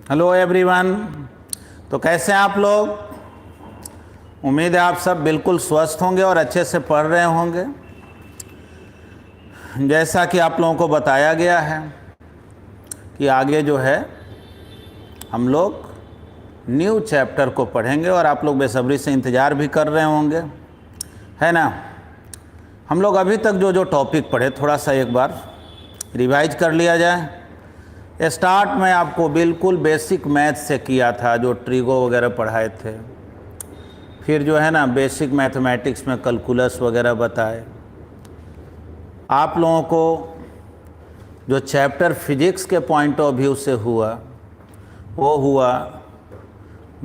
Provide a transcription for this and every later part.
Hello everyone. तो कैसे हैं आप लोग? उम्मीद है आप सब बिल्कुल स्वस्थ होंगे और अच्छे से पढ़ रहे होंगे। जैसा कि आप लोगों को बताया गया है कि आगे जो है हम लोग न्यू चैप्टर को पढ़ेंगे और आप लोग बेसब्री से इंतज़ार भी कर रहे होंगे, है ना। हम लोग अभी तक जो जो टॉपिक पढ़े थोड़ा सा एक बार रिवाइज कर लिया जाए। स्टार्ट में आपको बिल्कुल बेसिक मैथ से किया था, जो ट्रिगो वगैरह पढ़ाए थे। फिर जो है ना बेसिक मैथमेटिक्स में कैलकुलस वगैरह बताए। आप लोगों को जो चैप्टर फिजिक्स के पॉइंट ऑफ व्यू से हुआ वो हुआ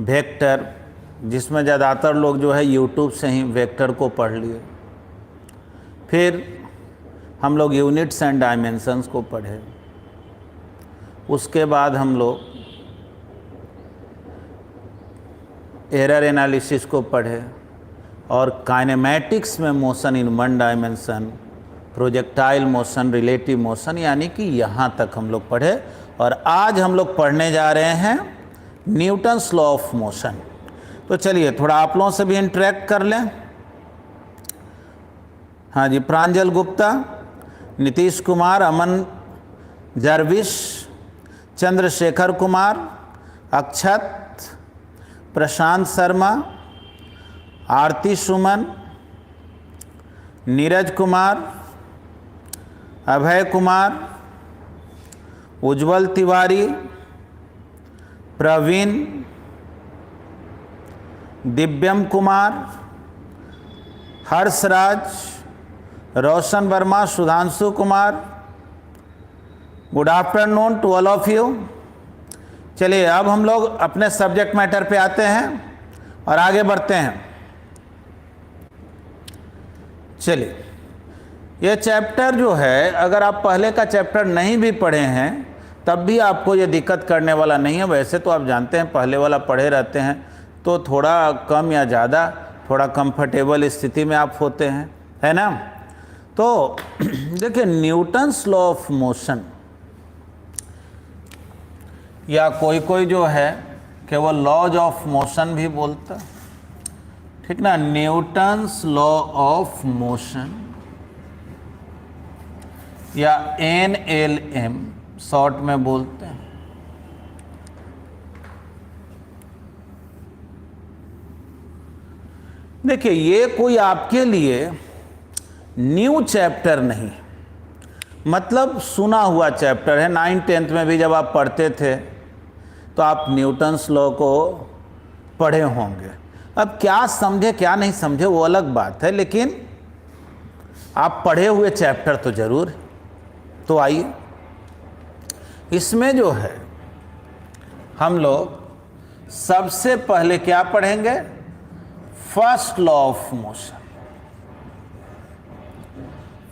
वेक्टर, जिसमें ज़्यादातर लोग जो है यूट्यूब से ही वेक्टर को पढ़ लिए। फिर हम लोग यूनिट्स एंड डायमेंशंस को पढ़े। उसके बाद हम लोग एरर एनालिसिस को पढ़े और काइनेमैटिक्स में motion in one dimension, projectile motion, relative motion, यानी कि यहाँ तक हम लोग पढ़े। और आज हम लोग पढ़ने जा रहे हैं न्यूटन्स लॉ ऑफ मोशन। तो चलिए थोड़ा आप लोगों से भी इंटरेक्ट कर लें। हाँ जी, Pranjal Gupta, Nitish Kumar, Aman Jarvish, Chandrashekhar Kumar, Akshat, Prashant Sharma, Aarti Suman, Neeraj Kumar, Abhay Kumar, Ujjwal Tiwari, Praveen, Divyam Kumar, Harshraj, Roshan Verma, Sudhanshu Kumar. Good afternoon to all of you. चलिए अब हम लोग अपने सब्जेक्ट मैटर पे आते हैं और आगे बढ़ते हैं। चलिए, ये चैप्टर जो है अगर आप पहले का चैप्टर नहीं भी पढ़े हैं तब भी आपको ये दिक्कत करने वाला नहीं है। वैसे तो आप जानते हैं पहले वाला पढ़े रहते हैं तो थोड़ा कम या ज़्यादा थोड़ा कंफर्टेबल स्थिति में आप होते हैं, है ना। तो देखिए, न्यूटन्स लॉ ऑफ मोशन, या कोई कोई जो है केवल लॉज ऑफ मोशन भी बोलता, ठीक ना। न्यूटन्स लॉ ऑफ मोशन या NLM शॉर्ट में बोलते हैं। देखिए, ये कोई आपके लिए न्यू चैप्टर नहीं, मतलब सुना हुआ चैप्टर है। 9th-10th में भी जब आप पढ़ते थे तो आप न्यूटन्स लॉ को पढ़े होंगे। अब क्या समझे क्या नहीं समझे वो अलग बात है, लेकिन आप पढ़े हुए चैप्टर तो जरूर। तो आइए, इसमें जो है हम लोग सबसे पहले क्या पढ़ेंगे? First law of motion.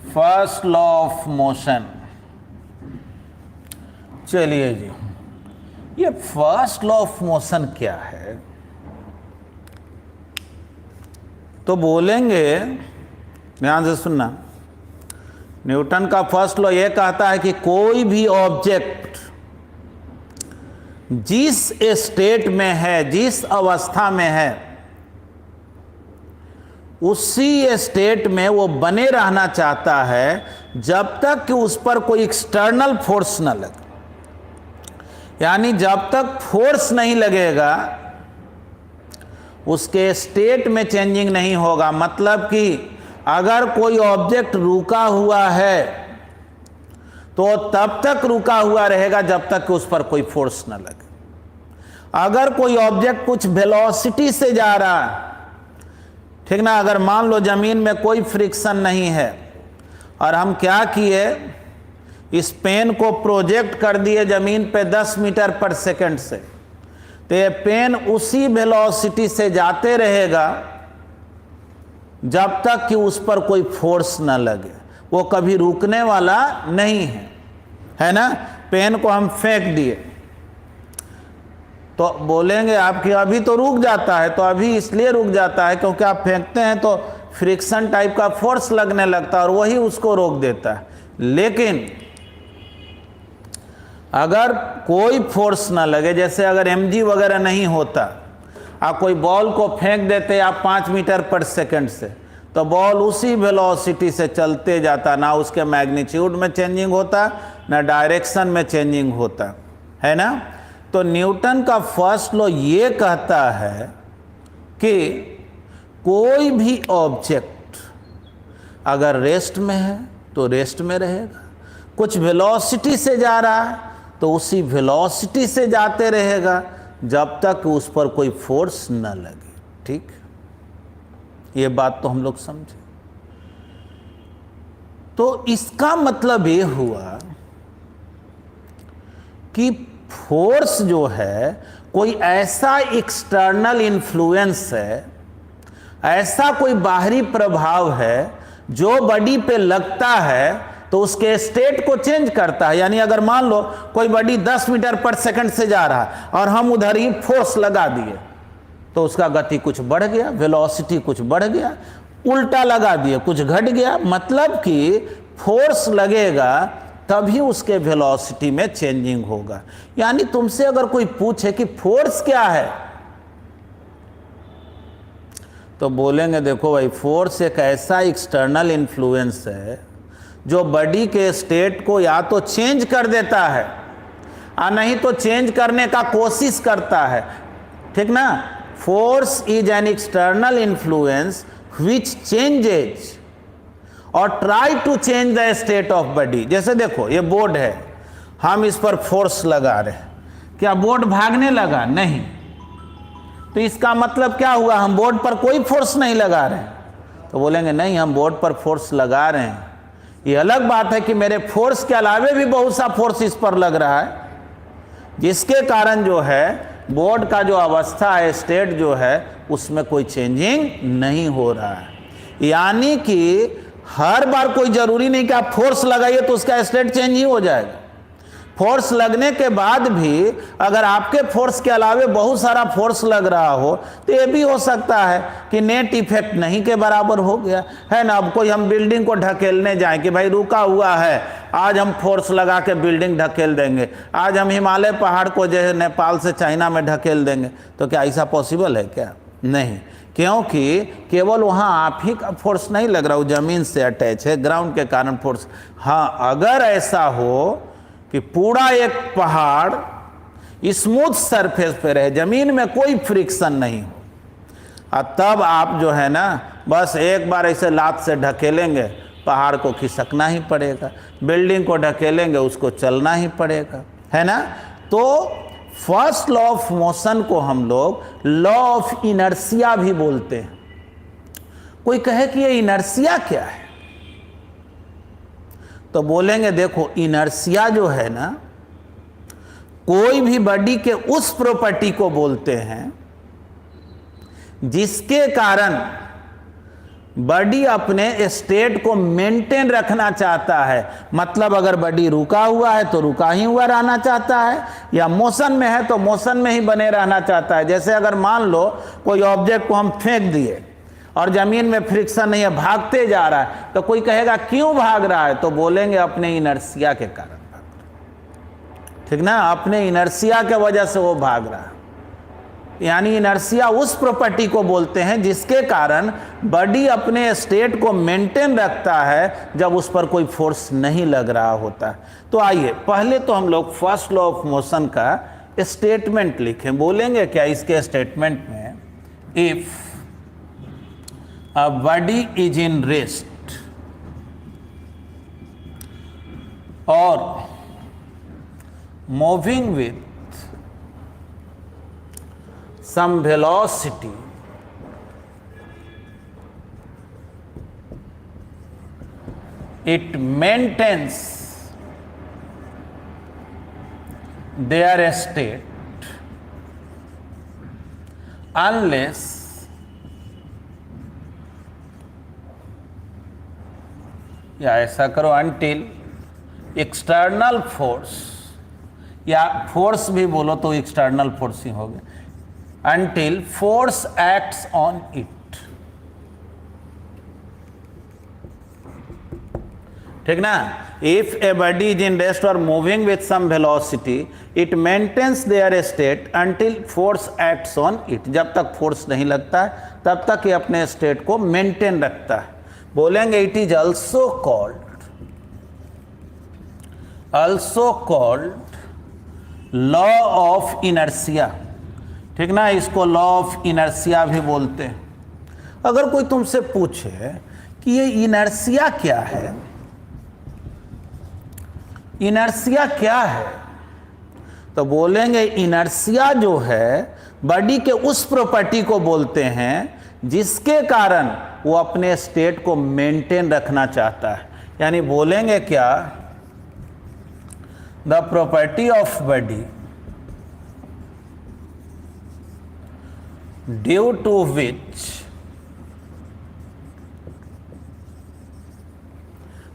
First law of motion. चलिए जी, ये फर्स्ट लॉ ऑफ मोशन क्या है? तो बोलेंगे, ध्यान से सुनना। न्यूटन का फर्स्ट लॉ ये कहता है कि कोई भी ऑब्जेक्ट जिस स्टेट में है, जिस अवस्था में है, उसी स्टेट में वो बने रहना चाहता है जब तक कि उस पर कोई एक्सटर्नल फोर्स न लगे। यानी जब तक फोर्स नहीं लगेगा उसके स्टेट में चेंजिंग नहीं होगा। मतलब कि अगर कोई ऑब्जेक्ट रुका हुआ है तो तब तक रुका हुआ रहेगा जब तक कि उस पर कोई फोर्स न लगे। अगर कोई ऑब्जेक्ट कुछ वेलोसिटी से जा रहा है, ठीक ना, अगर मान लो जमीन में कोई फ्रिक्शन नहीं है और हम क्या किए, इस पेन को प्रोजेक्ट कर दिए जमीन पे 10 मीटर पर सेकंड से, तो ये पेन उसी वेलोसिटी से जाते रहेगा जब तक कि उस पर कोई फोर्स न लगे। वो कभी रुकने वाला नहीं है ना। पेन को हम फेंक दिए तो बोलेंगे आप कि अभी तो रुक जाता है। तो अभी इसलिए रुक जाता है क्योंकि आप फेंकते हैं तो फ्रिक्शन टाइप का फोर्स लगने लगता है और वही उसको रोक देता है। लेकिन अगर कोई फोर्स ना लगे, जैसे अगर mg वगैरह नहीं होता, आप कोई बॉल को फेंक देते आप 5 मीटर पर सेकंड से, तो बॉल उसी वेलोसिटी से चलते जाता, ना उसके मैग्नीट्यूड में चेंजिंग होता, ना डायरेक्शन में चेंजिंग होता, है ना। तो न्यूटन का फर्स्ट लॉ ये कहता है कि कोई भी ऑब्जेक्ट अगर रेस्ट में है तो रेस्ट में रहेगा, कुछ वेलोसिटी से जा रहा है तो उसी वेलोसिटी से जाते रहेगा जब तक उस पर कोई फोर्स न लगे। ठीक, ये बात तो हम लोग समझे। तो इसका मतलब ये हुआ कि फोर्स जो है कोई ऐसा एक्सटर्नल इन्फ्लुएंस है, ऐसा कोई बाहरी प्रभाव है जो बॉडी पे लगता है तो उसके स्टेट को चेंज करता है। यानी अगर मान लो कोई बॉडी 10 मीटर पर सेकंड से जा रहा है और हम उधर ही फोर्स लगा दिए तो उसका गति कुछ बढ़ गया, वेलोसिटी कुछ बढ़ गया, उल्टा लगा दिए कुछ घट गया। मतलब कि फोर्स लगेगा तभी उसके वेलोसिटी में चेंजिंग होगा। यानी तुमसे अगर कोई पूछे कि फोर्स क्या है तो बोलेंगे देखो भाई, फोर्स एक ऐसा एक्सटर्नल इन्फ्लुएंस है जो बॉडी के स्टेट को या तो चेंज कर देता है और नहीं तो चेंज करने का कोशिश करता है। ठीक ना। Force is an external influence which changes और try to change the state of body. जैसे देखो ये बोर्ड है, हम इस पर फोर्स लगा रहे हैं, क्या बोर्ड भागने लगा? नहीं। तो इसका मतलब क्या हुआ? हम बोर्ड पर कोई फोर्स नहीं लगा रहे हैं। तो बोलेंगे नहीं, हम बोर्ड पर फोर्स लगा रहे हैं। ये अलग बात है कि मेरे फोर्स के अलावे भी बहुत सा फोर्स इस पर लग रहा है, जिसके कारण जो है बोर्ड का जो अवस्था है, स्टेट जो है, उसमें कोई चेंजिंग नहीं हो रहा है। यानी कि हर बार कोई जरूरी नहीं कि आप फोर्स लगाइए तो उसका स्टेट चेंज ही हो जाएगा। फोर्स लगने के बाद भी अगर आपके फोर्स के अलावे बहुत सारा फोर्स लग रहा हो तो ये भी हो सकता है कि नेट इफेक्ट नहीं के बराबर हो गया है ना। अब कोई हम बिल्डिंग को ढकेलने जाएं कि भाई रुका हुआ है, आज हम फोर्स लगा के बिल्डिंग ढकेल देंगे, आज हम हिमालय पहाड़ को जो है नेपाल से चाइना में ढकेल देंगे, तो क्या ऐसा पॉसिबल है? क्या नहीं, क्योंकि केवल वहाँ आप ही का फोर्स नहीं लग रहा, वो जमीन से अटैच है, ग्राउंड के कारण फोर्स। हाँ, अगर ऐसा हो कि पूरा एक पहाड़ स्मूथ सरफेस पे रहे, जमीन में कोई फ्रिक्शन नहीं हो, और तब आप जो है ना बस एक बार ऐसे लात से ढकेलेंगे, पहाड़ को खिसकना ही पड़ेगा, बिल्डिंग को ढकेलेंगे उसको चलना ही पड़ेगा, है ना। तो फर्स्ट लॉ ऑफ मोशन को हम लोग लॉ ऑफ इनर्शिया भी बोलते हैं। कोई कहे कि ये इनर्शिया क्या है, तो बोलेंगे देखो, इनर्शिया जो है ना, कोई भी बॉडी के उस प्रॉपर्टी को बोलते हैं जिसके कारण बॉडी अपने स्टेट को मेंटेन रखना चाहता है। मतलब अगर बॉडी रुका हुआ है तो रुका ही हुआ रहना चाहता है, या मोशन में है तो मोशन में ही बने रहना चाहता है। जैसे अगर मान लो कोई ऑब्जेक्ट को हम फेंक दिए और जमीन में फ्रिक्शन नहीं है, भागते जा रहा है, तो कोई कहेगा क्यों भाग रहा है? तो बोलेंगे अपने इनर्शिया के कारण भाग रहा है। ठीक ना, अपने इनर्शिया के वजह से वो भाग रहा है। यानी इनर्शिया उस प्रॉपर्टी को बोलते हैं जिसके कारण बॉडी अपने स्टेट को मेंटेन रखता है जब उस पर कोई फोर्स नहीं लग रहा होता। तो आइए पहले तो हम लोग फर्स्ट लॉ ऑफ मोशन का स्टेटमेंट लिखें। बोलेंगे क्या इसके स्टेटमेंट में? If a body is in rest or moving with some velocity, it maintains their state unless या ऐसा करो until एक्सटर्नल फोर्स, या फोर्स भी बोलो तो एक्सटर्नल फोर्स ही हो गया, until force acts on it. ठीक ना। If a body is in rest और moving with some velocity it maintains their state until force acts on it. जब तक फोर्स नहीं लगता है तब तक ये अपने स्टेट को मेंटेन रखता है। बोलेंगे it is also called law of inertia. ठीक ना, इसको लॉ ऑफ इनर्शिया भी बोलते हैं। अगर कोई तुमसे पूछे कि ये इनर्शिया क्या है, इनर्शिया क्या है, तो बोलेंगे इनर्शिया जो है बॉडी के उस प्रॉपर्टी को बोलते हैं जिसके कारण वो अपने स्टेट को मेंटेन रखना चाहता है। यानी बोलेंगे क्या, the property of body due to which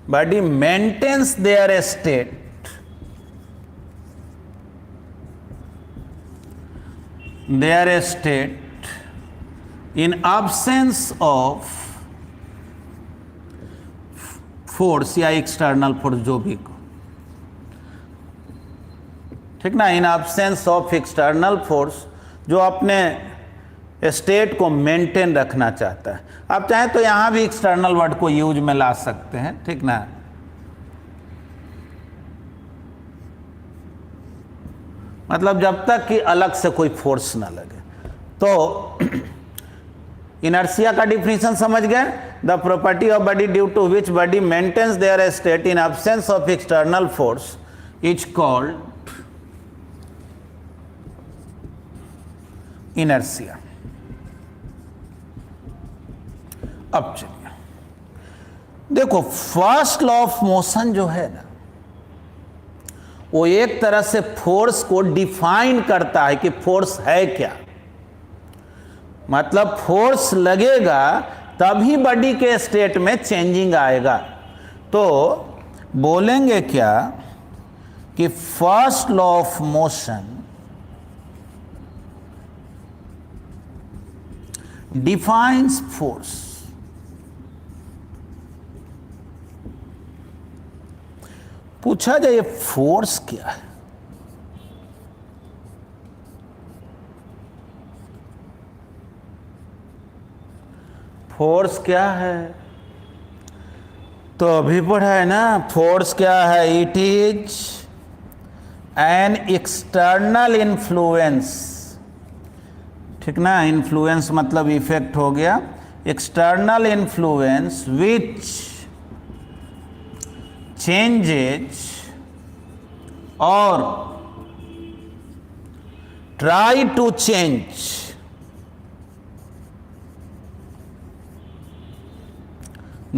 body maintains their state in absence of force या एक्सटर्नल फोर्स जो भी को। ठीक ना, in absence of external force जो अपने स्टेट को मेंटेन रखना चाहता है। आप चाहें तो यहां भी एक्सटर्नल वर्ड को यूज में ला सकते हैं। ठीक ना, मतलब जब तक कि अलग से कोई फोर्स ना लगे। तो इनर्शिया का डिफिनीशन समझ गए, the property of body due to which body maintains their state in absence of external force is called inertia. अब चलिए देखो, फर्स्ट लॉ ऑफ मोशन जो है ना, वो एक तरह से फोर्स को डिफाइन करता है कि फोर्स है क्या। मतलब फोर्स लगेगा तभी बॉडी के स्टेट में चेंजिंग आएगा। तो बोलेंगे क्या कि first law of motion defines force. पूछा जाए फोर्स क्या है, फोर्स क्या है, तो अभी पढ़ा है ना। फोर्स क्या है, it is an external influence. ठीक ना, इन्फ्लुएंस मतलब इफेक्ट हो गया। External influence which changes or try to change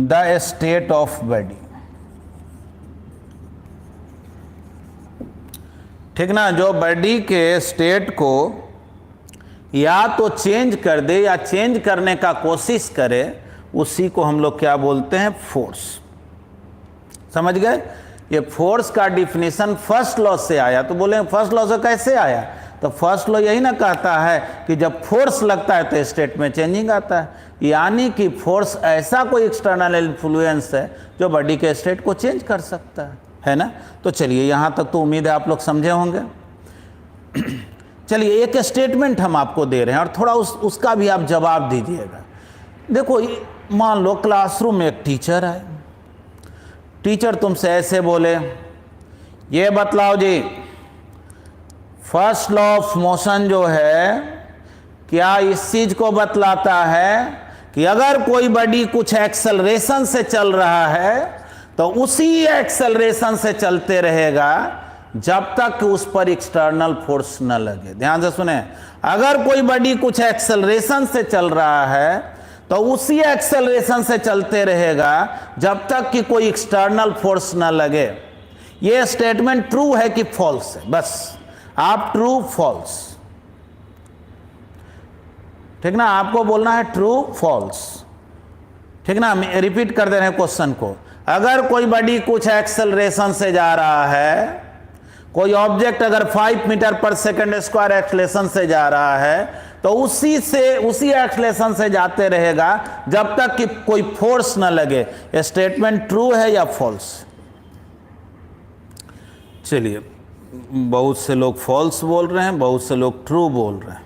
the state of body। ठीक ना, जो बॉडी के स्टेट को या तो चेंज कर दे या चेंज करने का कोशिश करे, उसी को हम लोग क्या बोलते हैं, फोर्स। समझ गए। ये फोर्स का डिफिनीशन फर्स्ट लॉ से आया। तो बोले फर्स्ट लॉ से कैसे आया, तो फर्स्ट लॉ यही ना कहता है कि जब फोर्स लगता है तो स्टेट में चेंजिंग आता है। यानी कि फोर्स ऐसा कोई एक्सटर्नल इन्फ्लुएंस है जो बॉडी के स्टेट को चेंज कर सकता है ना। तो चलिए यहाँ तक तो उम्मीद है आप लोग समझे होंगे। चलिए एक स्टेटमेंट हम आपको दे रहे हैं और थोड़ा उसका भी आप जवाब दीजिएगा। देखो, मान लो क्लासरूम में एक टीचर है। टीचर तुमसे ऐसे बोले, ये बतलाओ जी, फर्स्ट लॉ ऑफ मोशन जो है क्या इस चीज को बतलाता है कि अगर कोई बॉडी कुछ एक्सेलरेशन से चल रहा है तो उसी एक्सेलरेशन से चलते रहेगा जब तक उस पर एक्सटर्नल फोर्स न लगे। ध्यान से सुने, अगर कोई बॉडी कुछ एक्सेलरेशन से चल रहा है तो उसी एक्सेलरेशन से चलते रहेगा जब तक कि कोई एक्सटर्नल फोर्स न लगे। यह स्टेटमेंट ट्रू है कि फॉल्स है, बस आप ट्रू फॉल्स। ठीक ना, आपको बोलना है ट्रू फॉल्स। ठीक ना, रिपीट कर दे रहे हैं क्वेश्चन को। अगर कोई बॉडी कुछ एक्सेलरेशन से जा रहा है, कोई ऑब्जेक्ट अगर 5 मीटर पर सेकंड स्क्वायर एक्सेलरेशन से जा रहा है तो उसी एक्सलेशन से जाते रहेगा जब तक कि कोई फोर्स न लगे। ये स्टेटमेंट ट्रू है या फॉल्स? चलिए, बहुत से लोग फॉल्स बोल रहे हैं, बहुत से लोग ट्रू बोल रहे हैं।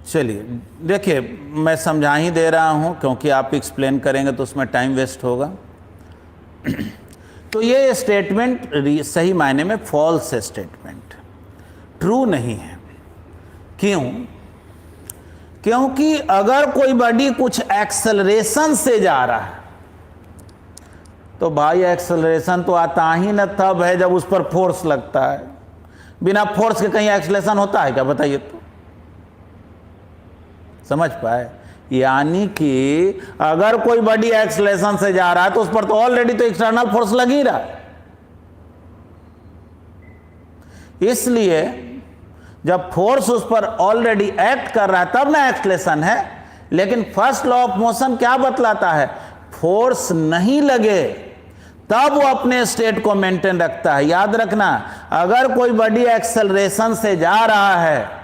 चलिए देखिए, मैं समझा ही दे रहा हूं क्योंकि आप एक्सप्लेन करेंगे तो उसमें टाइम वेस्ट होगा। तो ये स्टेटमेंट सही मायने में फॉल्स स्टेटमेंट, ट्रू नहीं है। क्यों? क्योंकि अगर कोई बॉडी कुछ एक्सेलरेशन से जा रहा है तो भाई एक्सेलरेशन तो आता ही न तब है जब उस पर फोर्स लगता है। बिना फोर्स के कहीं एक्सेलरेशन होता है क्या? बताइए तो, समझ पाए? यानी कि अगर कोई बॉडी एक्सेलरेशन से जा रहा है तो उस पर तो ऑलरेडी तो एक्सटर्नल फोर्स लग ही रहा है। इसलिए जब फोर्स उस पर ऑलरेडी एक्ट कर रहा है तब ना एक्सेलरेशन है। लेकिन फर्स्ट लॉ ऑफ मोशन क्या बतलाता है? फोर्स नहीं लगे तब वो अपने स्टेट को मेंटेन रखता है। याद रखना, अगर कोई बॉडी एक्सेलरेशन से जा रहा है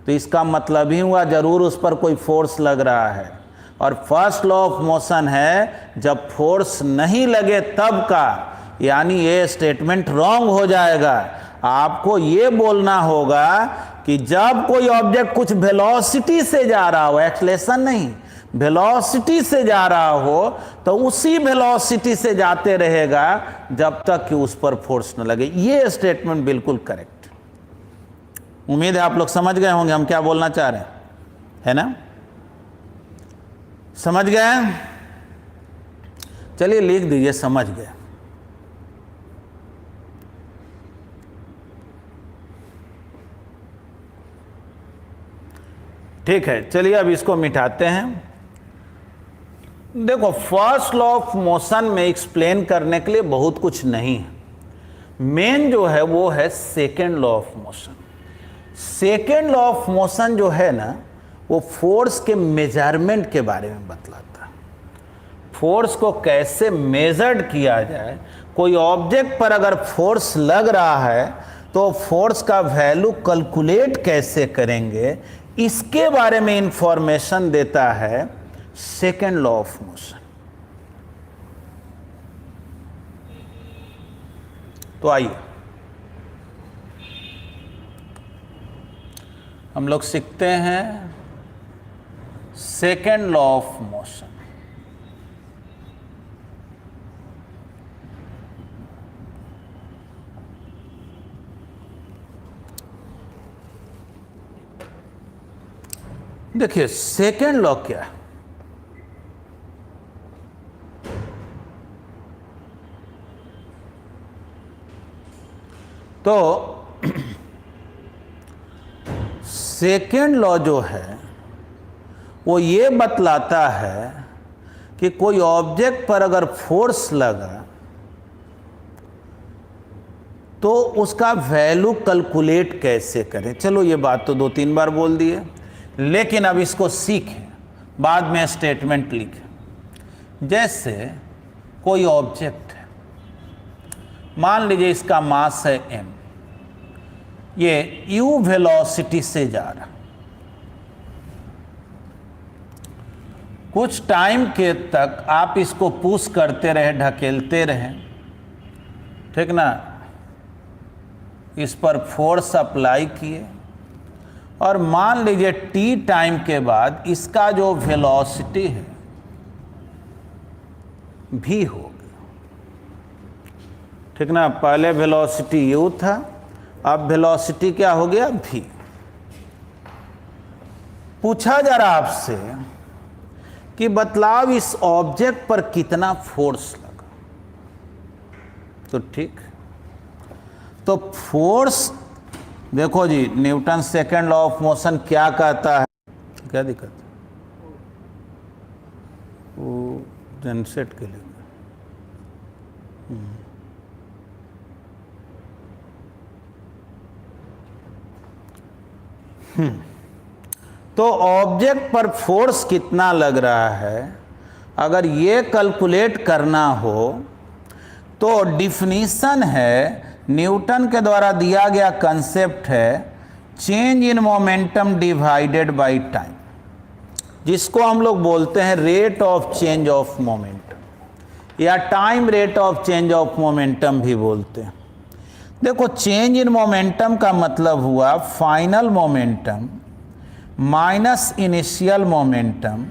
तो इसका मतलब ही हुआ जरूर उस पर कोई फोर्स लग रहा है। और फर्स्ट लॉ ऑफ मोशन है जब फोर्स नहीं लगे तब का, यानी ये स्टेटमेंट रॉन्ग हो जाएगा। आपको ये बोलना होगा कि जब कोई ऑब्जेक्ट कुछ वेलोसिटी से जा रहा हो, एक्सेलरेशन नहीं, वेलोसिटी से जा रहा हो, तो उसी वेलोसिटी से जाते रहेगा जब तक कि उस पर फोर्स न लगे। ये स्टेटमेंट बिल्कुल करेक्ट। उम्मीद है आप लोग समझ गए होंगे हम क्या बोलना चाह रहे हैं, है ना? समझ गए? चलिए लिख दीजिए, समझ गए। ठीक है, चलिए अब इसको मिटाते हैं। देखो, फर्स्ट लॉ ऑफ मोशन में एक्सप्लेन करने के लिए बहुत कुछ नहीं है। मेन जो है वो है second law of motion. Second law of motion जो है ना, वो फोर्स के मेजरमेंट के बारे में बतलाता है। फोर्स को कैसे मेजर्ड किया जाए। कोई ऑब्जेक्ट पर अगर फोर्स लग रहा है तो फोर्स का वैल्यू कैलकुलेट कैसे करेंगे, इसके बारे में इंफॉर्मेशन देता है सेकेंड लॉ ऑफ मोशन। तो आइए हम लोग सीखते हैं सेकेंड लॉ ऑफ मोशन। देखिए, सेकेंड लॉ क्या है? तो सेकेंड लॉ जो है वो ये बतलाता है कि कोई ऑब्जेक्ट पर अगर फोर्स लगा तो उसका वैल्यू कैलकुलेट कैसे करें। चलो ये बात तो 2-3 बार बोल दिए, लेकिन अब इसको सीखें, बाद में स्टेटमेंट लिखें। जैसे कोई ऑब्जेक्ट है, मान लीजिए इसका मास है m, ये u वेलोसिटी से जा रहा, कुछ टाइम के तक आप इसको पुश करते रहे, ढकेलते रहे, ठीक ना, इस पर फोर्स अप्लाई किए, और मान लीजिए t टाइम के बाद इसका जो वेलोसिटी है v हो गया, ठीक ना। पहले वेलोसिटी u था, अब वेलोसिटी क्या हो गया? v। पूछा जा रहा आपसे कि बतलाव इस ऑब्जेक्ट पर कितना फोर्स लगा। तो ठीक, तो फोर्स देखो जी, Newton second law of motion क्या कहता है? क्या दिक्कत है? वो जनसेट के लिए तो ऑब्जेक्ट पर फोर्स कितना लग रहा है, अगर ये कैलकुलेट करना हो तो डिफिनीशन है न्यूटन के द्वारा दिया गया कंसेप्ट है change in momentum divided by time, जिसको हम लोग बोलते हैं rate of change of momentum या time rate of change of momentum भी बोलते हैं। देखो, चेंज इन मोमेंटम का मतलब हुआ final momentum minus initial momentum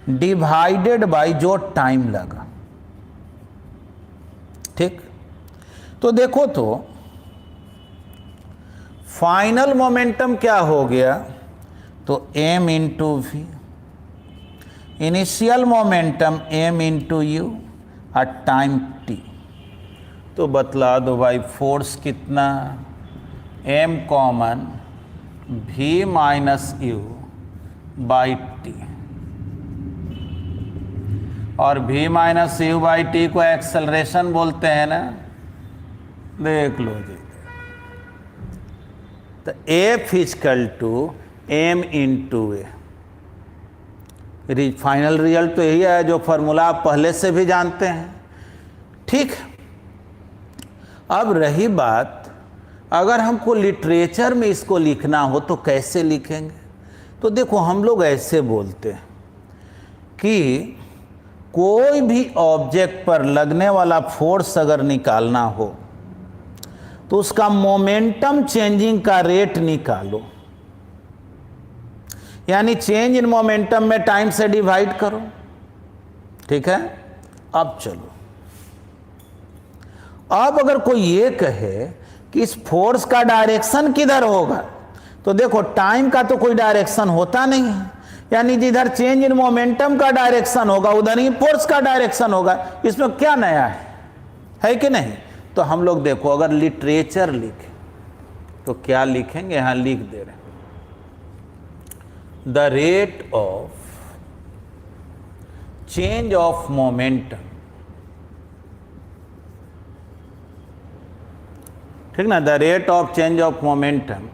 divided bye जो टाइम लगा। ठीक, तो देखो तो फाइनल मोमेंटम क्या हो गया, तो m into v, initial momentum m into u और टाइम t। तो बतला दो भाई फोर्स कितना, m common v minus u by t, और v minus u by t को एक्सेलरेशन बोलते हैं ना, देख लो जी। तो F equal to m into a, final result तो यही है जो फॉर्मूला आप पहले से भी जानते हैं। ठीक, अब रही बात, अगर हमको लिटरेचर में इसको लिखना हो तो कैसे लिखेंगे। तो देखो, हम लोग ऐसे बोलते हैं कि कोई भी ऑब्जेक्ट पर लगने वाला फोर्स अगर निकालना हो तो उसका मोमेंटम चेंजिंग का रेट निकालो, यानी चेंज इन मोमेंटम में टाइम से डिवाइड करो। ठीक है, अब चलो, अब अगर कोई ये कहे कि इस फोर्स का डायरेक्शन किधर होगा, तो देखो टाइम का तो कोई डायरेक्शन होता नहीं है, यानी जिधर चेंज इन मोमेंटम का डायरेक्शन होगा उधर ही फोर्स का डायरेक्शन होगा। इसमें क्या नया है कि नहीं। तो हम लोग देखो, अगर लिटरेचर लिखें तो क्या लिखेंगे, यहां लिख दे रहे हैं, the rate of change of momentum, ठीक ना, the rate of change of momentum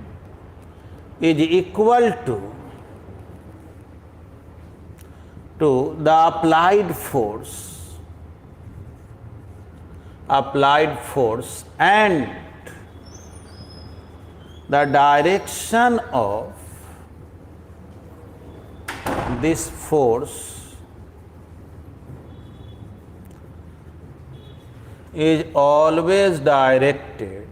is equal to the applied force and the direction of this force is always directed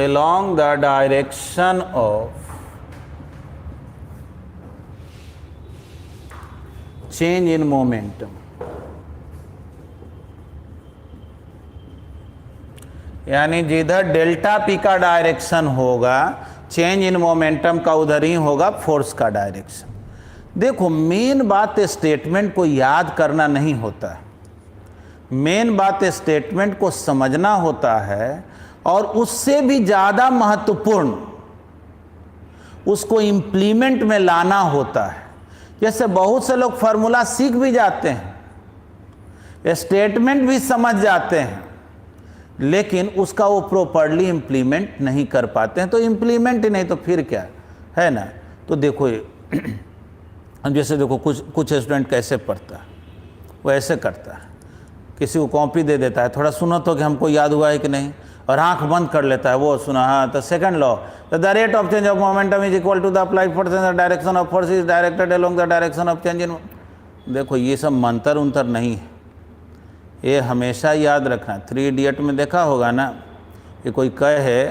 along the direction of change in momentum. यानी जिधर delta P का direction होगा change in momentum का उधर ही होगा force का direction. देखो, main बात स्टेटमेंट को याद करना नहीं होता है, मेन बात स्टेटमेंट को समझना होता है, और उससे भी ज़्यादा महत्वपूर्ण उसको इम्प्लीमेंट में लाना होता है। जैसे बहुत से लोग फार्मूला सीख भी जाते हैं, स्टेटमेंट भी समझ जाते हैं, लेकिन उसका वो प्रॉपरली इम्प्लीमेंट नहीं कर पाते हैं। तो इम्प्लीमेंट ही नहीं तो फिर क्या है ना। तो देखो, जैसे देखो कुछ स्टूडेंट कैसे पढ़ता है, वो ऐसे करता है, किसी को कॉपी दे देता है, थोड़ा सुनो तो कि हमको याद हुआ है कि नहीं, और आंख बंद कर लेता है, वो सुना, हाँ तो second law, the rate of change of momentum is equal to the applied force in the direction of force is directed along the direction of change in. देखो, ये सब मंतर उंतर नहीं है, ये हमेशा याद रखना। 3 इडियट में देखा होगा ना कि कोई कहे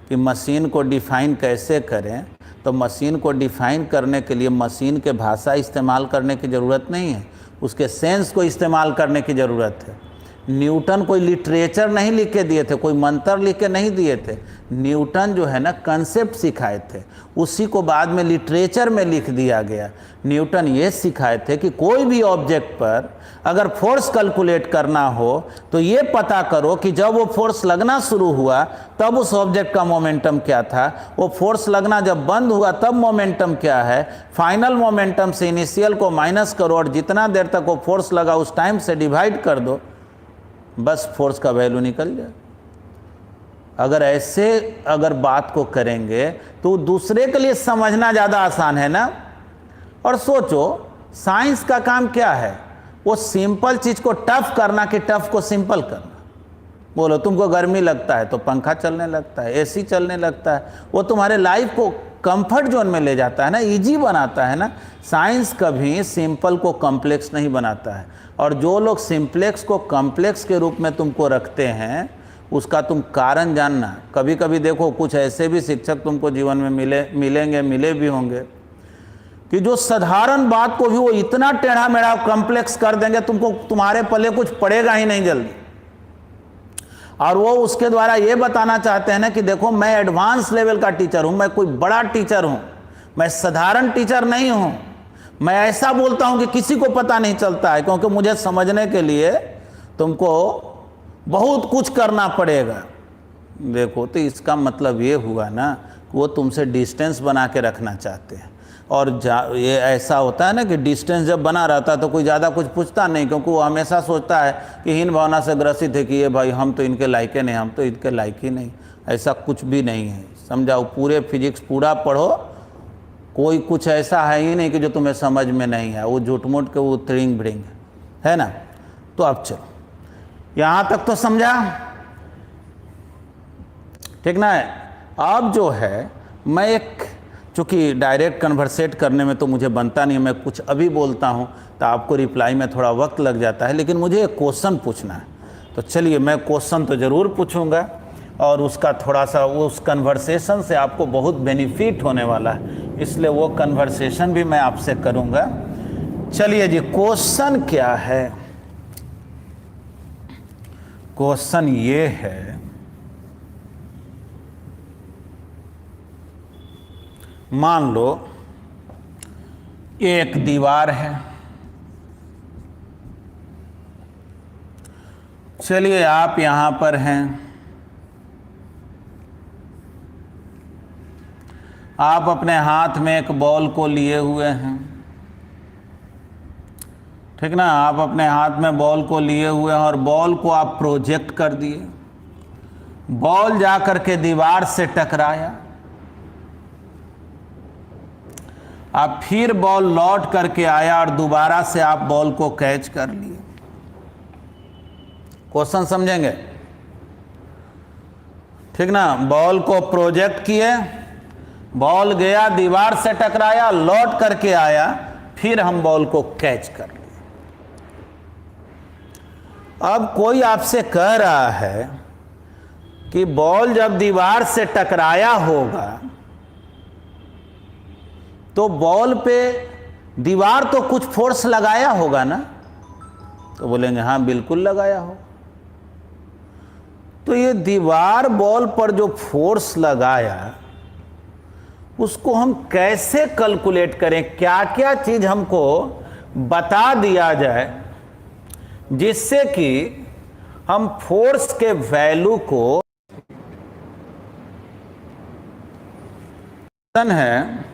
कि मशीन को डिफाइन कैसे करें, तो मशीन को डिफाइन करने के लिए मशीन के भाषा इस्तेमाल करने की ज़रूरत नहीं है, उसके सेंस को इस्तेमाल करने की ज़रूरत है। न्यूटन कोई लिटरेचर नहीं लिख के दिए थे, कोई मंत्र लिख के नहीं दिए थे। न्यूटन जो है ना कंसेप्ट सिखाए थे, उसी को बाद में लिटरेचर में लिख दिया गया। न्यूटन ये सिखाए थे कि कोई भी ऑब्जेक्ट पर अगर फोर्स कैलकुलेट करना हो तो ये पता करो कि जब वो फोर्स लगना शुरू हुआ तब उस ऑब्जेक्ट का मोमेंटम क्या था, वो फोर्स लगना जब बंद हुआ तब मोमेंटम क्या है। फाइनल मोमेंटम से इनिशियल को माइनस करो और जितना देर तक वो फोर्स लगा उस टाइम से डिवाइड कर दो, बस फोर्स का वैल्यू निकल जाए। अगर ऐसे अगर बात को करेंगे तो दूसरे के लिए समझना ज़्यादा आसान है ना। और सोचो, साइंस का काम क्या है, वो सिंपल चीज को टफ करना कि टफ को सिंपल करना। बोलो तुमको गर्मी लगता है तो पंखा चलने लगता है, एसी चलने लगता है, वो तुम्हारे लाइफ को कंफर्ट जोन में ले जाता है ना, इजी बनाता है ना। साइंस कभी सिंपल को कॉम्प्लेक्स नहीं बनाता है, और जो लोग सिंप्लेक्स को कॉम्प्लेक्स के रूप में तुमको रखते हैं उसका तुम कारण जानना। कभी कभी देखो कुछ ऐसे भी शिक्षक तुमको जीवन में मिले भी होंगे कि जो साधारण बात को भी वो इतना टेढ़ा मेढ़ा कॉम्प्लेक्स कर देंगे, तुमको तुम्हारे पल्ले कुछ पड़ेगा ही नहीं जल्दी। और वो उसके द्वारा ये बताना चाहते हैं ना कि देखो मैं एडवांस लेवल का टीचर हूं, मैं कोई बड़ा टीचर हूं, मैं साधारण टीचर नहीं हूं। मैं ऐसा बोलता हूं कि किसी को पता नहीं चलता है, क्योंकि मुझे समझने के लिए तुमको बहुत कुछ करना पड़ेगा। देखो तो इसका मतलब ये हुआ ना कि वो तुमसे डिस्टेंस बना के रखना चाहते हैं। और ये ऐसा होता है ना कि डिस्टेंस जब बना रहता है तो कोई ज़्यादा कुछ पूछता नहीं, क्योंकि वो हमेशा सोचता है कि हीन भावना से ग्रसित है कि ये भाई हम तो इनके लायक नहीं, हम तो इनके लायक ही नहीं। ऐसा कुछ भी नहीं है, समझाओ। पूरे फिजिक्स पूरा पढ़ो, कोई कुछ ऐसा है ही नहीं कि जो तुम्हें समझ में नहीं है। वो झूठ मूठ के वो त्रिंग भ्रिंग है ना। तो अब चलो यहाँ तक तो समझा, ठीक ना है। अब जो है मैं एक, चूँकि डायरेक्ट कन्वर्सेट करने में तो मुझे बनता नहीं, मैं कुछ अभी बोलता हूँ तो आपको रिप्लाई में थोड़ा वक्त लग जाता है, लेकिन मुझे एक क्वेश्चन पूछना है। तो चलिए मैं क्वेश्चन तो ज़रूर पूछूंगा, और उसका थोड़ा सा उस कन्वर्सेशन से आपको बहुत बेनिफिट होने वाला है, इसलिए वो कन्वर्सेशन भी मैं आपसे करूँगा। चलिए जी, क्वेश्चन क्या है? क्वेश्चन ये है, मान लो एक दीवार है। चलिए आप यहां पर हैं, आप अपने हाथ में एक बॉल को लिए हुए हैं, ठीक ना। आप अपने हाथ में बॉल को लिए हुए हैं और बॉल को आप प्रोजेक्ट कर दिए। बॉल जा करके दीवार से टकराया, आप फिर बॉल लौट करके आया और दोबारा से आप बॉल को कैच कर लिए। क्वेश्चन समझेंगे, ठीक ना। बॉल को प्रोजेक्ट किए, बॉल गया दीवार से टकराया, लौट करके आया, फिर हम बॉल को कैच कर लिए। अब कोई आपसे कह रहा है कि बॉल जब दीवार से टकराया होगा तो बॉल पे दीवार तो कुछ फोर्स लगाया होगा ना। तो बोलेंगे हाँ बिल्कुल लगाया हो। तो ये दीवार बॉल पर जो फोर्स लगाया उसको हम कैसे कैलकुलेट करें? क्या क्या चीज हमको बता दिया जाए जिससे कि हम फोर्स के वैल्यू को है,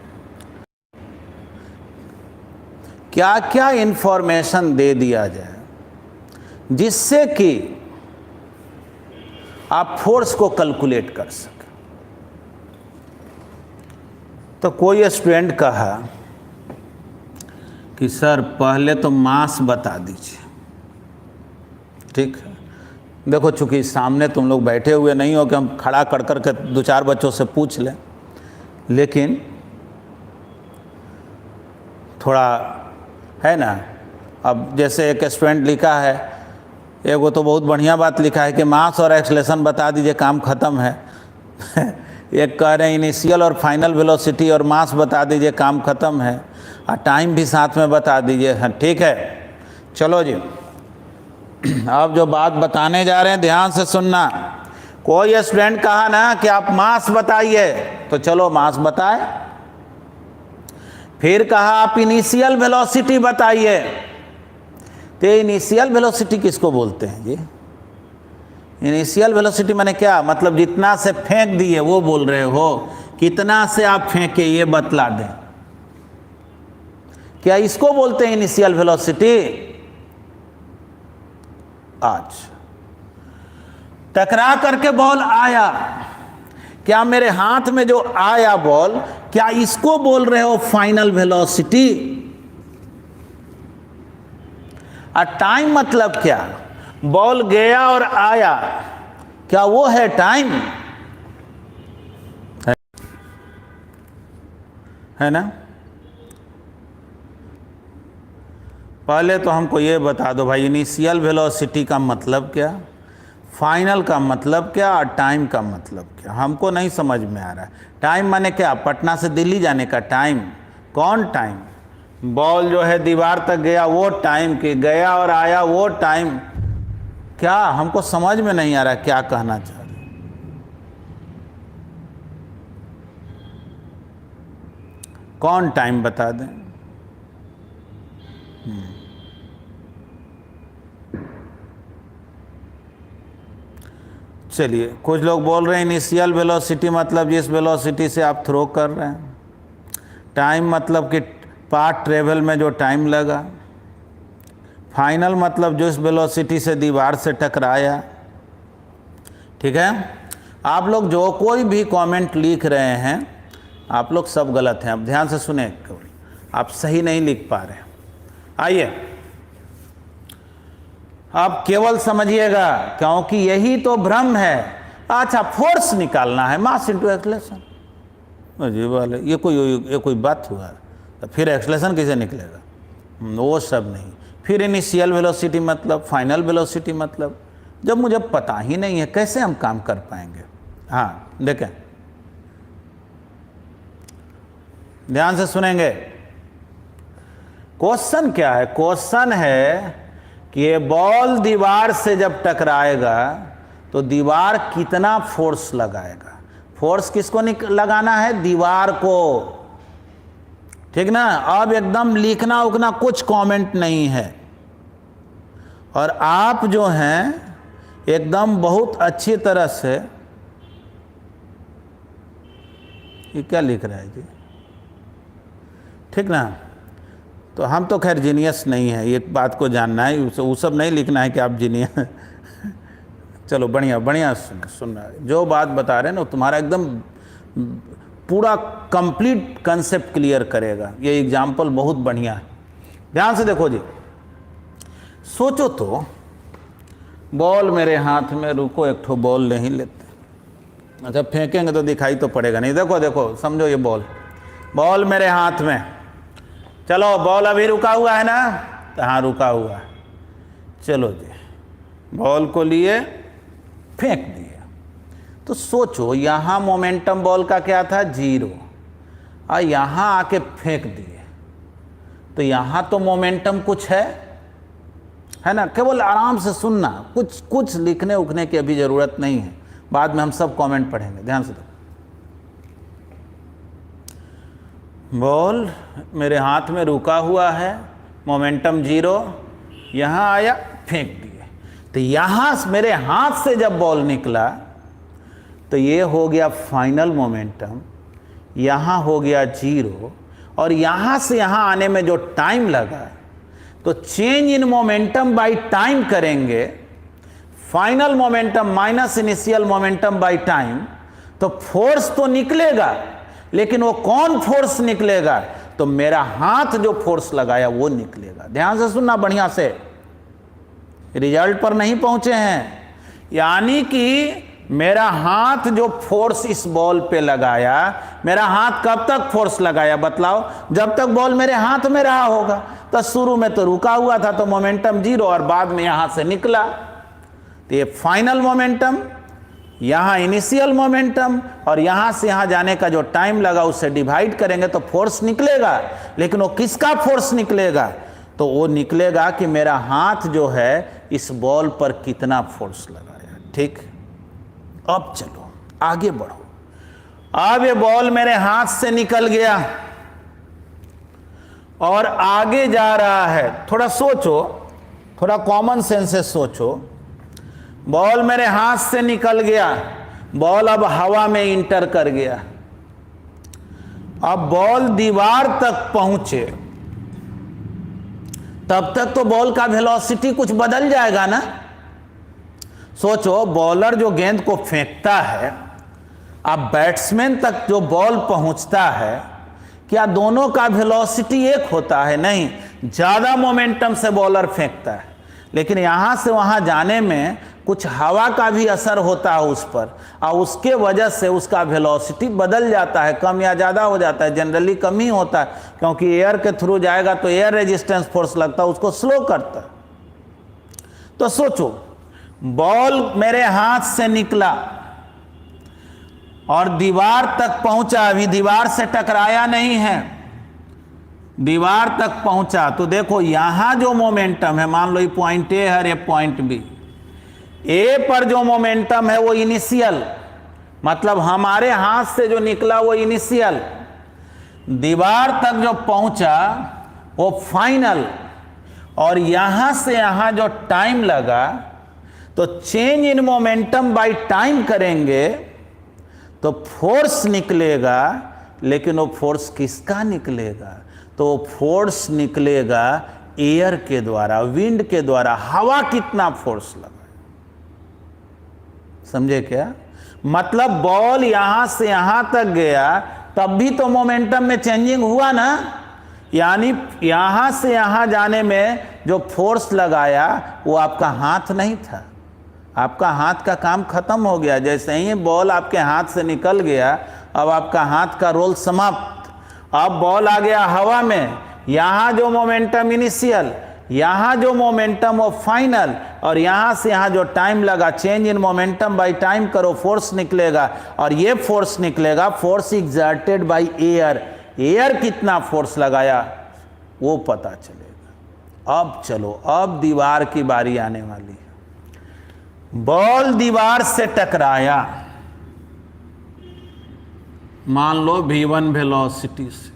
क्या क्या इंफॉर्मेशन दे दिया जाए जिससे कि आप फोर्स को कैलकुलेट कर सकें। तो कोई स्टूडेंट कहा कि सर पहले तो मास बता दीजिए। ठीक है, देखो चूंकि सामने तुम लोग बैठे हुए नहीं हो कि हम खड़ा कर कर के दो चार बच्चों से पूछ लें, लेकिन थोड़ा है ना। अब जैसे एक स्टूडेंट लिखा है, एक वो तो बहुत बढ़िया बात लिखा है कि मास और एक्सेलरेशन बता दीजिए, काम खत्म है। एक कह रहे हैं इनिशियल और फाइनल वेलोसिटी और मास बता दीजिए, काम खत्म है, और टाइम भी साथ में बता दीजिए। हाँ ठीक है, चलो जी अब जो बात बताने जा रहे हैं ध्यान से सुनना। कोई स्टूडेंट कहा ना कि आप मास बताइए, तो चलो मास बताए। फिर कहा आप इनिशियल वेलोसिटी बताइए। तो इनिशियल वेलोसिटी किसको बोलते हैं जी? इनिशियल वेलोसिटी माने क्या? मतलब जितना से फेंक दिए वो बोल रहे हो, कितना से आप फेंके ये बतला दें, क्या इसको बोलते हैं इनिशियल वेलोसिटी? आज टकरा करके बॉल आया, क्या मेरे हाथ में जो आया बॉल, क्या इसको बोल रहे हो फाइनल वेलोसिटी? और टाइम मतलब क्या? बॉल गया और आया, क्या वो है टाइम? है ना? पहले तो हमको ये बता दो भाई, इनिशियल वेलोसिटी का मतलब क्या, फाइनल का मतलब क्या और टाइम का मतलब क्या? हमको नहीं समझ में आ रहा है। टाइम माने क्या? पटना से दिल्ली जाने का टाइम? कौन टाइम? बॉल जो है दीवार तक गया वो टाइम, कि गया और आया वो टाइम? क्या हमको समझ में नहीं आ रहा क्या कहना चाह रहे? कौन टाइम बता दें? चलिए, कुछ लोग बोल रहे हैं इनिशियल वेलोसिटी मतलब जिस वेलोसिटी से आप थ्रो कर रहे हैं, टाइम मतलब कि पाथ ट्रेवल में जो टाइम लगा, फाइनल मतलब जो इस वेलोसिटी से दीवार से टकराया। ठीक है, आप लोग जो कोई भी कमेंट लिख रहे हैं आप लोग सब गलत हैं। अब ध्यान से सुने, आप सही नहीं लिख पा रहे। आइए आप केवल समझिएगा, क्योंकि यही तो भ्रम है। अच्छा, फोर्स निकालना है, मास इनटू एक्सेलरेशन। अजीब वाले, ये कोई बात हुआ? तो फिर एक्सेलरेशन कैसे निकलेगा? वो सब नहीं। फिर इनिशियल वेलोसिटी मतलब, फाइनल वेलोसिटी मतलब, जब मुझे पता ही नहीं है कैसे हम काम कर पाएंगे? हाँ देखें, ध्यान से सुनेंगे। क्वेश्चन क्या है? क्वेश्चन है कि ये बॉल दीवार से जब टकराएगा तो दीवार कितना फोर्स लगाएगा। फोर्स किसको लगाना है? दीवार को। ठीक ना? अब एकदम लिखना उखना कुछ कमेंट नहीं है, और आप जो हैं एकदम बहुत अच्छी तरह से, ये क्या लिख रहा है जी? ठीक ना? तो हम तो खैर जीनियस नहीं है, ये बात को जानना है, वो सब नहीं लिखना है कि आप जीनियस। चलो बढ़िया बढ़िया सुन रहा है, जो बात बता रहे हैं ना तुम्हारा एकदम पूरा कंप्लीट कंसेप्ट क्लियर करेगा। ये एग्जाम्पल बहुत बढ़िया है, ध्यान से देखो जी। सोचो तो, बॉल मेरे हाथ में, रुको एक ठो बॉल नहीं लेते, अच्छा फेंकेंगे तो दिखाई तो पड़ेगा नहीं। देखो देखो, समझो ये बॉल मेरे हाथ में, चलो बॉल अभी रुका हुआ है ना? तो हाँ रुका हुआ है। चलो जी, बॉल को लिए फेंक दिए। तो सोचो यहाँ मोमेंटम बॉल का क्या था? 0, और यहाँ आके फेंक दिए तो यहाँ तो मोमेंटम कुछ है ना? केवल आराम से सुनना, कुछ लिखने उखने की अभी ज़रूरत नहीं है, बाद में हम सब कमेंट पढ़ेंगे। ध्यान से देखो, बॉल मेरे हाथ में रुका हुआ है, मोमेंटम 0, यहाँ आया फेंक दिए, तो यहाँ मेरे हाथ से जब बॉल निकला तो ये हो गया फाइनल मोमेंटम, यहाँ हो गया 0, और यहाँ से यहाँ आने में जो टाइम लगा, तो change in momentum by time करेंगे, final momentum minus initial momentum by time, तो फोर्स तो निकलेगा, लेकिन वो कौन फोर्स निकलेगा? तो मेरा हाथ जो फोर्स लगाया वो निकलेगा। ध्यान से सुनना बढ़िया से, रिजल्ट पर नहीं पहुंचे हैं। यानी कि मेरा हाथ जो फोर्स इस बॉल पे लगाया, मेरा हाथ कब तक फोर्स लगाया बतलाओ? जब तक बॉल मेरे हाथ में रहा होगा। तो शुरू में तो रुका हुआ था तो मोमेंटम 0, और बाद में यहां से निकला, तो ये फाइनल मोमेंटम, यहाँ इनिशियल मोमेंटम, और यहाँ से यहाँ जाने का जो टाइम लगा उससे डिवाइड करेंगे तो फोर्स निकलेगा। लेकिन वो किसका फोर्स निकलेगा? तो वो निकलेगा कि मेरा हाथ जो है इस बॉल पर कितना फोर्स लगाया। ठीक, अब चलो आगे बढ़ो। अब ये बॉल मेरे हाथ से निकल गया और आगे जा रहा है। थोड़ा सोचो, थोड़ा कॉमन सेंस से सोचो। बॉल मेरे हाथ से निकल गया, बॉल अब हवा में इंटर कर गया, अब बॉल दीवार तक पहुंचे, तब तक तो बॉल का वेलोसिटी कुछ बदल जाएगा ना। सोचो, बॉलर जो गेंद को फेंकता है, अब बैट्समैन तक जो बॉल पहुंचता है, क्या दोनों का वेलोसिटी एक होता है? नहीं, ज्यादा मोमेंटम से बॉलर फेंकता है। लेकिन यहाँ से वहाँ जाने में कुछ हवा का भी असर होता है उस पर, और उसके वजह से उसका वेलोसिटी बदल जाता है, कम या ज़्यादा हो जाता है। जनरली कम ही होता है, क्योंकि एयर के थ्रू जाएगा तो एयर रेजिस्टेंस फोर्स लगता है, उसको स्लो करता है। तो सोचो, बॉल मेरे हाथ से निकला और दीवार तक पहुंचा, अभी दीवार से टकराया नहीं है, दीवार तक पहुंचा। तो देखो यहां जो मोमेंटम है, मान लो ये पॉइंट ए है, ये पॉइंट बी, ए पर जो मोमेंटम है वो इनिशियल, मतलब हमारे हाथ से जो निकला वो इनिशियल, दीवार तक जो पहुंचा वो फाइनल, और यहां से यहां जो टाइम लगा, तो change in momentum by time करेंगे तो फोर्स निकलेगा। लेकिन वो फोर्स किसका निकलेगा? तो वो फोर्स निकलेगा एयर के द्वारा, विंड के द्वारा। हवा कितना फोर्स लगा, समझे क्या? मतलब बॉल यहां से यहां तक गया, तब भी तो मोमेंटम में चेंजिंग हुआ ना। यानी यहां से यहां जाने में जो फोर्स लगाया वो आपका हाथ नहीं था, आपका हाथ का काम खत्म हो गया। जैसे ही बॉल आपके हाथ से निकल गया, अब आपका हाथ का रोल समाप्त। अब बॉल आ गया हवा में, यहां जो मोमेंटम इनिशियल, यहां जो मोमेंटम वो फाइनल, और यहां से यहां जो टाइम लगा, change in momentum by time करो, फोर्स निकलेगा। और ये फोर्स निकलेगा force exerted by air. Air कितना फोर्स लगाया वो पता चलेगा। अब चलो, अब दीवार की बारी आने वाली है। बॉल दीवार से टकराया, मान लो v1 वेलोसिटी से,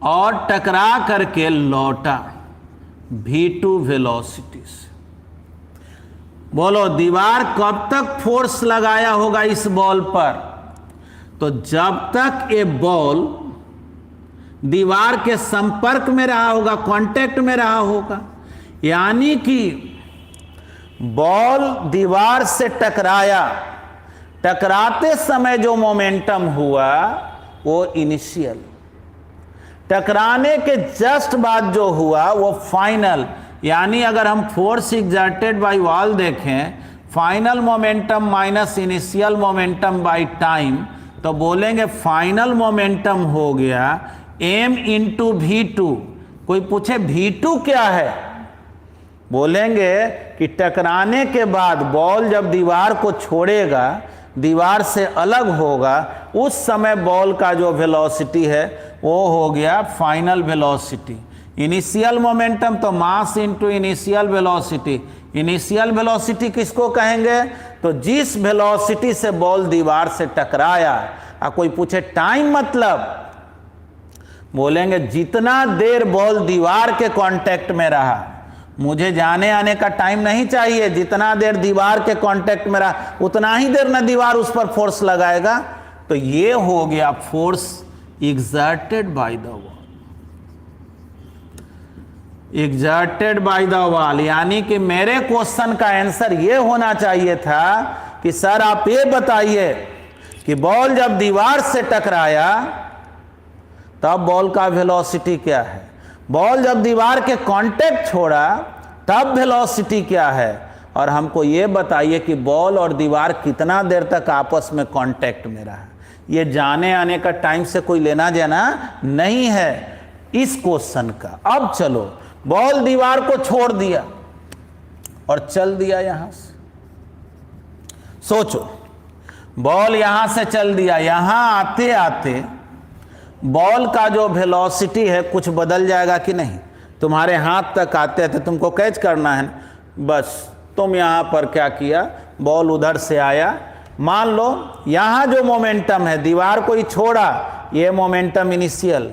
और टकरा करके लौटा v2 वेलोसिटी से। बोलो दीवार कब तक फोर्स लगाया होगा इस बॉल पर? तो जब तक ये बॉल दीवार के संपर्क में रहा होगा, कांटेक्ट में रहा होगा। यानी कि बॉल दीवार से टकराया, टकराते समय जो मोमेंटम हुआ वो इनिशियल, टकराने के जस्ट बाद जो हुआ वो फाइनल। यानी अगर हम फोर्स एक्सर्टेड बाय वॉल देखें, final momentum minus initial momentum by time, तो बोलेंगे फाइनल मोमेंटम हो गया m इंटू v2। कोई पूछे v2 क्या है, बोलेंगे कि टकराने के बाद बॉल जब दीवार को छोड़ेगा, दीवार से अलग होगा, उस समय बॉल का जो वेलोसिटी है वो हो गया फाइनल वेलोसिटी। इनिशियल मोमेंटम तो mass into initial velocity. Initial velocity किसको कहेंगे? तो जिस वेलोसिटी से बॉल दीवार से टकराया। कोई पूछे टाइम मतलब, बोलेंगे जितना देर बॉल दीवार के कांटेक्ट में रहा, मुझे जाने आने का टाइम नहीं चाहिए, जितना देर दीवार के कांटेक्ट में रहा उतना ही देर ना दीवार उस पर फोर्स लगाएगा। तो ये हो गया force exerted by the wall, exerted by the wall. यानी कि मेरे क्वेश्चन का आंसर ये होना चाहिए था कि सर आप ये बताइए कि बॉल जब दीवार से टकराया तब बॉल का वेलोसिटी क्या है, बॉल जब दीवार के कांटेक्ट छोड़ा तब वेलोसिटी क्या है, और हमको ये बताइए कि बॉल और दीवार कितना देर तक आपस में कांटेक्ट में रहा। ये जाने आने का टाइम से कोई लेना देना नहीं है इस क्वेश्चन का। अब चलो, बॉल दीवार को छोड़ दिया और चल दिया यहां से। सोचो, बॉल यहां से चल दिया, यहां आते आते बॉल का जो वेलोसिटी है कुछ बदल जाएगा कि नहीं? तुम्हारे हाथ तक आते थे, तुमको कैच करना है, बस तुम यहाँ पर क्या किया, बॉल उधर से आया। मान लो यहाँ जो मोमेंटम है, दीवार को ही छोड़ा, ये मोमेंटम इनिशियल,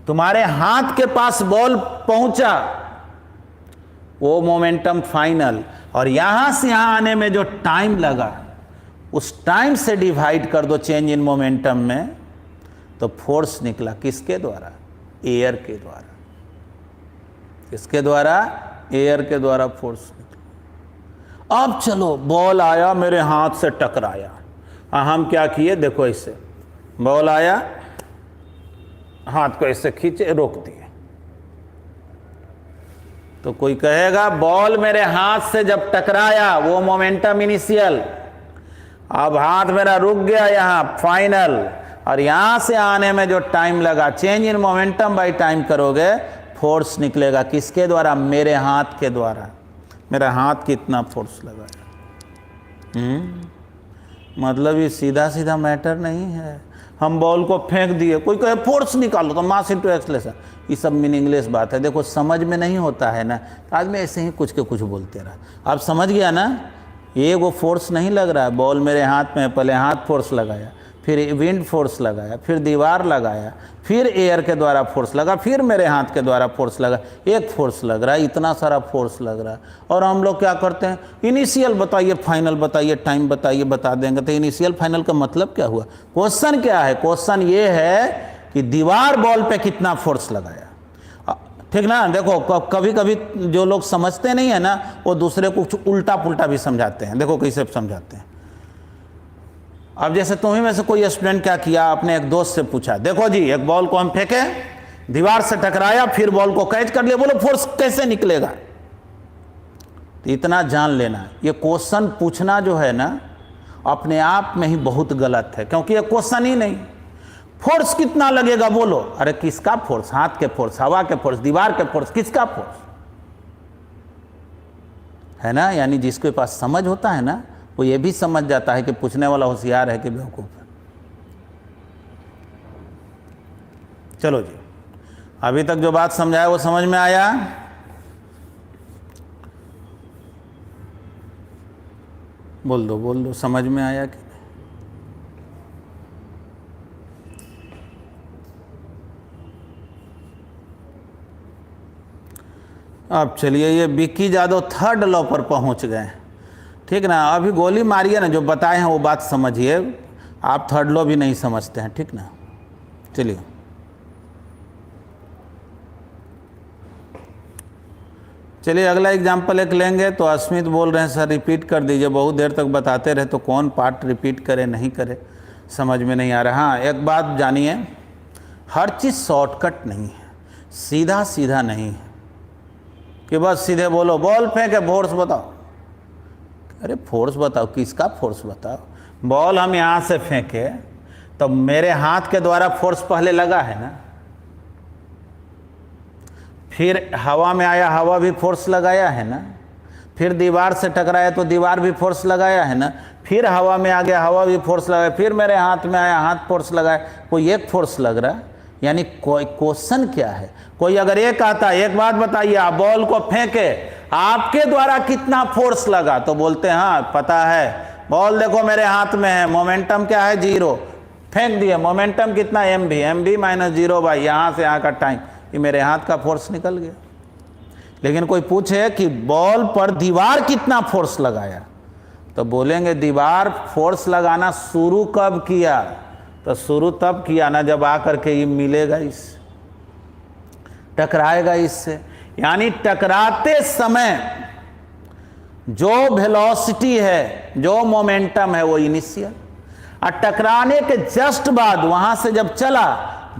तुम्हारे हाथ के पास बॉल पहुंचा, वो मोमेंटम फाइनल, और यहाँ से यहाँ आने में जो टाइम लगा उस टाइम से डिवाइड कर दो चेंज इन मोमेंटम में, तो फोर्स निकला किसके द्वारा? एयर के द्वारा। किसके द्वारा? एयर के द्वारा फोर्स निकला। अब चलो, बॉल आया मेरे हाथ से टकराया, हम क्या किए, देखो ऐसे बॉल आया, हाथ को ऐसे खींचे, रोक दिए, तो कोई कहेगा बॉल मेरे हाथ से जब टकराया वो मोमेंटम इनिशियल, अब हाथ मेरा रुक गया यहाँ फाइनल, और यहाँ से आने में जो टाइम लगा, change in momentum by time करोगे, फोर्स निकलेगा किसके द्वारा? मेरे हाथ के द्वारा। मेरा हाथ कितना फोर्स लगाया। मतलब ये सीधा सीधा मैटर नहीं है। हम बॉल को फेंक दिए, कोई कहे फोर्स निकालो तो मास इनटू एक्सेलरेशन, ये सब मीनिंगलेस बात है। देखो समझ में नहीं होता है ना, तो आज मैं ऐसे ही कुछ के कुछ बोलते रहा। आप समझ गया ना, ये वो फोर्स नहीं लग रहा है। बॉल मेरे हाथ में, पहले हाथ फोर्स लगाया, फिर विंड फोर्स लगाया, फिर दीवार लगाया, फिर एयर के द्वारा फोर्स लगा, फिर मेरे हाथ के द्वारा फोर्स लगा, एक फोर्स लग रहा है, इतना सारा फोर्स लग रहा है। और हम लोग क्या करते हैं, इनिशियल बताइए, फाइनल बताइए, टाइम बताइए, बता देंगे। तो इनिशियल फाइनल का मतलब क्या हुआ? क्वेश्चन क्या है? क्वेश्चन ये है कि दीवार बॉल पे कितना फोर्स लगाया। ठीक ना? देखो कभी कभी जो लोग समझते नहीं है ना, वो दूसरे को कुछ उल्टा पुल्टा भी समझाते हैं। देखो कैसे समझाते हैं। अब जैसे तुम्ही में से कोई स्टूडेंट क्या किया, अपने एक दोस्त से पूछा, देखो जी एक बॉल को हम फेंके, दीवार से टकराया, फिर बॉल को कैच कर लिया, बोलो फोर्स कैसे निकलेगा? तो इतना जान लेना, ये क्वेश्चन पूछना जो है ना अपने आप में ही बहुत गलत है, क्योंकि ये क्वेश्चन ही नहीं। फोर्स कितना लगेगा बोलो, अरे किसका फोर्स? हाथ के फोर्स, हवा के फोर्स, दीवार के फोर्स, किसका फोर्स है ना? यानी जिसके पास समझ होता है ना, वो ये भी समझ जाता है कि पूछने वाला होशियार है कि बेवकूफ है। चलो जी, अभी तक जो बात समझाया वो समझ में आया? बोल दो समझ में आया कि? अब चलिए, ये विक्की जादव थर्ड लॉ पर पहुंच गए। ठीक ना? अभी गोली मारिए ना, जो बताए हैं वो बात समझिए। आप थर्ड लॉ भी नहीं समझते हैं, ठीक ना? चलिए अगला एग्जाम्पल एक लेंगे। तो अस्मित बोल रहे हैं सर रिपीट कर दीजिए, बहुत देर तक बताते रहे तो कौन पार्ट रिपीट करे नहीं करे समझ में नहीं आ रहा। हाँ, एक बात जानिए, हर चीज़ शॉर्टकट नहीं है, सीधा सीधा नहीं है कि बस सीधे बोलो बॉल फेंके फोर्स बताओ। अरे फोर्स बताओ, किसका फोर्स बताओ? बॉल हम यहाँ से फेंके तो मेरे हाथ के द्वारा फोर्स पहले लगा है ना, फिर हवा में आया, हवा भी फोर्स लगाया है ना, फिर दीवार से टकराया तो दीवार भी फोर्स लगाया है ना, फिर हवा में आ गया, हवा भी फोर्स लगाया, फिर मेरे हाथ में आया, हाथ फोर्स लगाया। कोई एक फोर्स लग रहा है? यानी कोई क्वेश्चन क्या है? कोई अगर एक आता है, एक बात बताइए, आप बॉल को फेंके, आपके द्वारा कितना फोर्स लगा? तो बोलते हैं हाँ पता है, बॉल देखो मेरे हाथ में है, मोमेंटम क्या है? 0। फेंक दिए, मोमेंटम कितना? mv माइनस 0 बाई यहाँ से यहाँ का टाइम, ये मेरे हाथ का फोर्स निकल गया। लेकिन कोई पूछे कि बॉल पर दीवार कितना फोर्स लगाया, तो बोलेंगे दीवार फोर्स लगाना शुरू कब किया? तो शुरू तब किया ना जब आकर के ये मिलेगा, इस टकराएगा इससे। यानी टकराते समय जो वेलोसिटी है, जो मोमेंटम है, वो इनिशियल, और टकराने के जस्ट बाद वहां से जब चला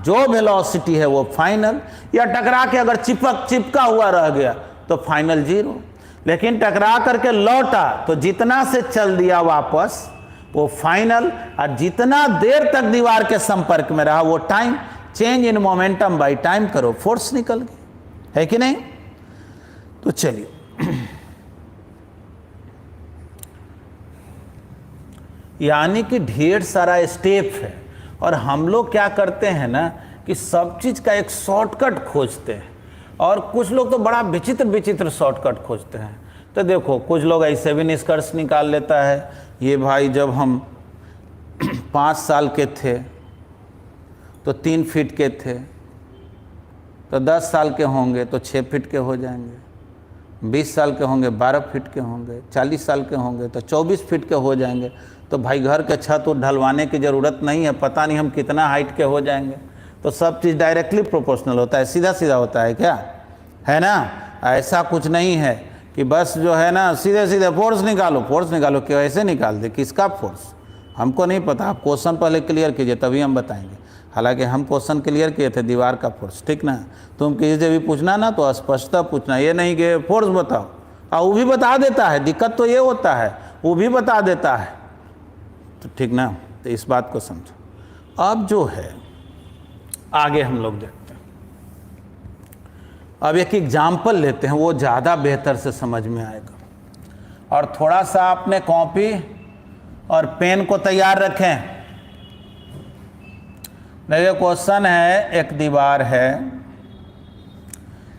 जो वेलोसिटी है वो फाइनल। या टकरा के अगर चिपका हुआ रह गया तो फाइनल 0। लेकिन टकरा करके लौटा तो जितना से चल दिया वापस वो फाइनल, और जितना देर तक दीवार के संपर्क में रहा वो time. Change in momentum by time करो, फोर्स निकल गई, है कि नहीं? तो चलिए यानी कि ढेर सारा स्टेप है, और हम लोग क्या करते हैं ना कि सब चीज़ का एक शॉर्टकट खोजते हैं, और कुछ लोग तो बड़ा विचित्र विचित्र शॉर्टकट खोजते हैं। तो देखो कुछ लोग ऐसे भी निष्कर्ष निकाल लेता है, ये भाई जब हम 5 साल के थे तो 3 फीट के थे, तो 10 साल के होंगे तो 6 फीट के हो जाएंगे, 20 साल के होंगे 12 फीट के होंगे, 40 साल के होंगे तो 24 फीट के हो जाएंगे। तो भाई घर के छत ढलवाने की ज़रूरत नहीं है, पता नहीं हम कितना हाइट के हो जाएंगे। तो सब चीज़ डायरेक्टली प्रोपोर्शनल होता है, सीधा सीधा होता है क्या? है ना? ऐसा कुछ नहीं है कि बस जो है ना सीधे सीधे फोर्स निकालो, क्यों ऐसे निकाल दे? किसका फोर्स हमको नहीं पता, आप क्वेश्चन पहले क्लियर कीजिए तभी हम बताएंगे। हालांकि हम क्वेश्चन क्लियर किए थे दीवार का फोर्स, ठीक ना। तुम किसी से भी पूछना ना तो स्पष्टता पूछना, ये नहीं कि फोर्स बताओ, और वो भी बता देता है। दिक्कत तो ये होता है, वो भी बता देता है, तो ठीक ना। तो इस बात को समझो। अब जो है आगे हम लोग देखते हैं। अब एक एग्जाम्पल लेते हैं, वो ज़्यादा बेहतर से समझ में आएगा। और थोड़ा सा आपने कॉपी और पेन को तैयार रखें। देखिए क्वेश्चन है, एक दीवार है,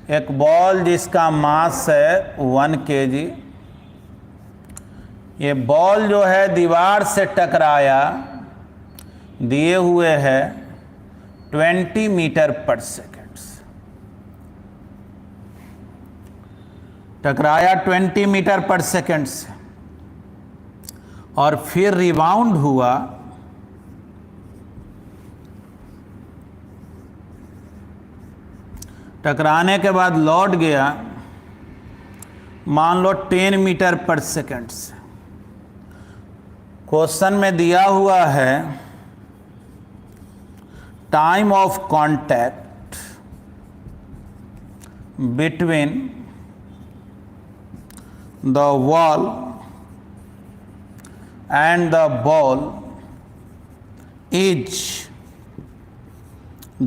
एक बॉल जिसका मास है 1 kg। ये बॉल जो है दीवार से टकराया, दिए हुए है 20 मीटर पर सेकेंड। टकराया 20 मीटर पर सेकेंड से, और फिर रिबाउंड हुआ टकराने के बाद लौट गया, मान लो 10 मीटर पर सेकेंड से। क्वेश्चन में दिया हुआ है time of contact between the wall and the ball is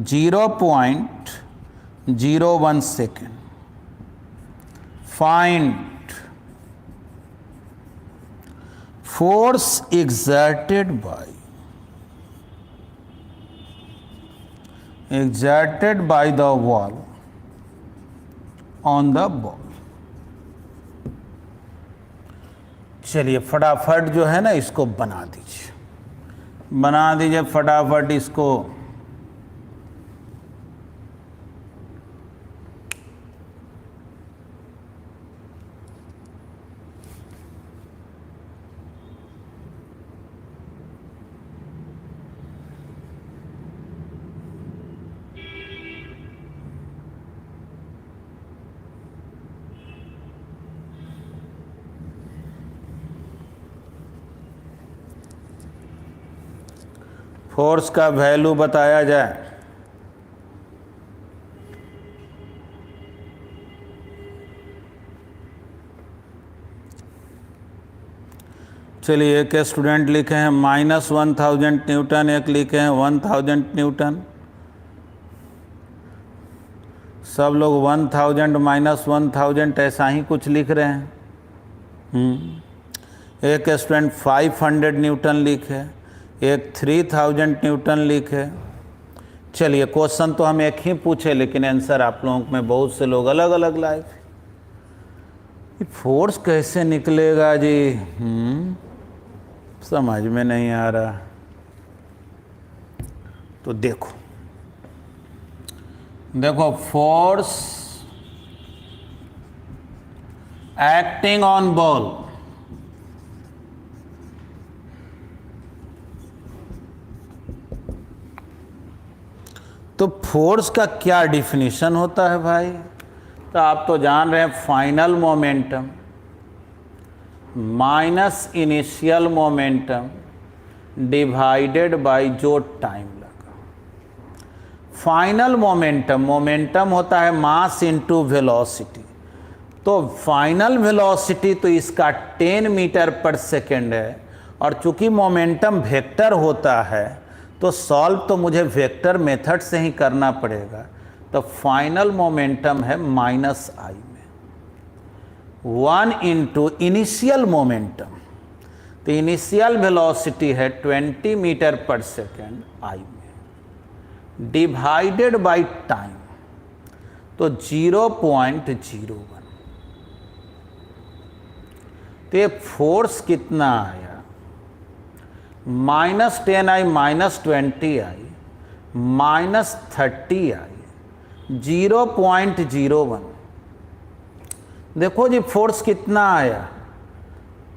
0.01 second. Find force exerted by the wall on the ball. चलिए फटाफट जो है ना इसको बना दीजिए फटाफट इसको। फोर्स का वैल्यू बताया जाए। चलिए एक स्टूडेंट लिखे हैं -1000 न्यूटन, एक लिखे हैं 1000 न्यूटन। सब लोग 1000 -1000 ऐसा ही कुछ लिख रहे हैं। एक स्टूडेंट 500 न्यूटन लिखे, एक 3000 न्यूटन लिखे। चलिए क्वेश्चन तो हम एक ही पूछे, लेकिन आंसर आप लोगों में बहुत से लोग अलग अलग लाए। फोर्स कैसे निकलेगा जी? समझ में नहीं आ रहा। तो देखो फोर्स एक्टिंग ऑन बॉल, तो फोर्स का क्या डिफिनीशन होता है भाई? तो आप तो जान रहे हैं, final momentum minus initial momentum divided bye जो टाइम लगा। फाइनल मोमेंटम होता है मास इनटू वेलोसिटी। तो फाइनल वेलोसिटी तो इसका 10 मीटर पर सेकेंड है, और चूंकि मोमेंटम वेक्टर होता है तो सॉल्व तो मुझे वेक्टर मेथड से ही करना पड़ेगा। तो फाइनल मोमेंटम है -i में 1 इंटू इनिशियल मोमेंटम। तो इनिशियल वेलोसिटी है 20 मीटर पर सेकेंड i में, डिवाइडेड बाय टाइम, तो 0.01। तो ये फोर्स कितना आया? -10i -20i -30i 0.01। देखो जी फोर्स कितना आया,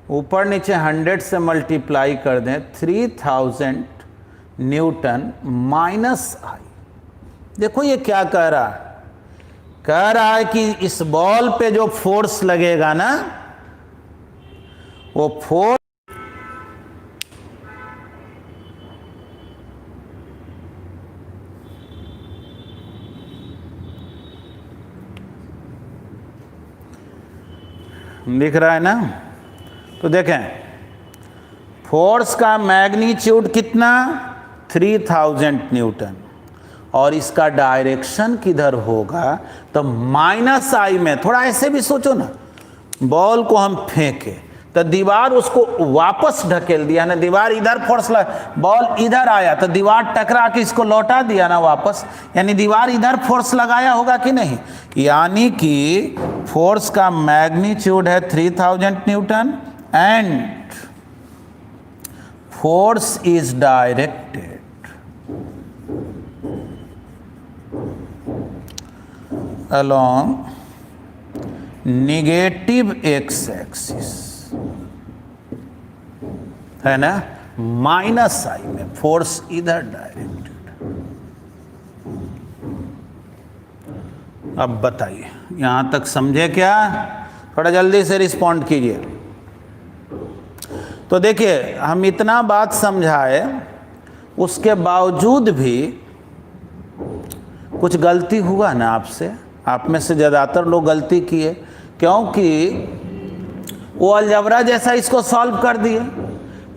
ऊपर नीचे 100 से मल्टीप्लाई कर दें, 3000 न्यूटन -i। देखो ये क्या कह रहा है? कह रहा है कि इस बॉल पे जो फोर्स लगेगा ना, वो फोर्स दिख रहा है ना? तो देखें, फोर्स का मैग्नीट्यूड कितना, 3000 न्यूटन, और इसका डायरेक्शन किधर होगा, तो माइनस आई में। थोड़ा ऐसे भी सोचो ना, बॉल को हम फेंके तो दीवार उसको वापस ढकेल दिया ना, दीवार इधर फोर्स लगा, बॉल इधर आया तो दीवार टकरा के इसको लौटा दिया ना वापस, यानी दीवार इधर फोर्स लगाया होगा कि नहीं। यानी कि फोर्स का मैग्नीट्यूड है 3000 Newton and force is directed along negative x axis, है ना, माइनस आई में, फोर्स इधर डायरेक्टेड। अब बताइए यहां तक समझे क्या? थोड़ा जल्दी से रिस्पॉन्ड कीजिए। तो देखिए, हम इतना बात समझाए, उसके बावजूद भी कुछ गलती हुआ ना आपसे। आप में से ज़्यादातर लोग गलती किए, क्योंकि वो अलजबरा जैसा इसको सॉल्व कर दिए,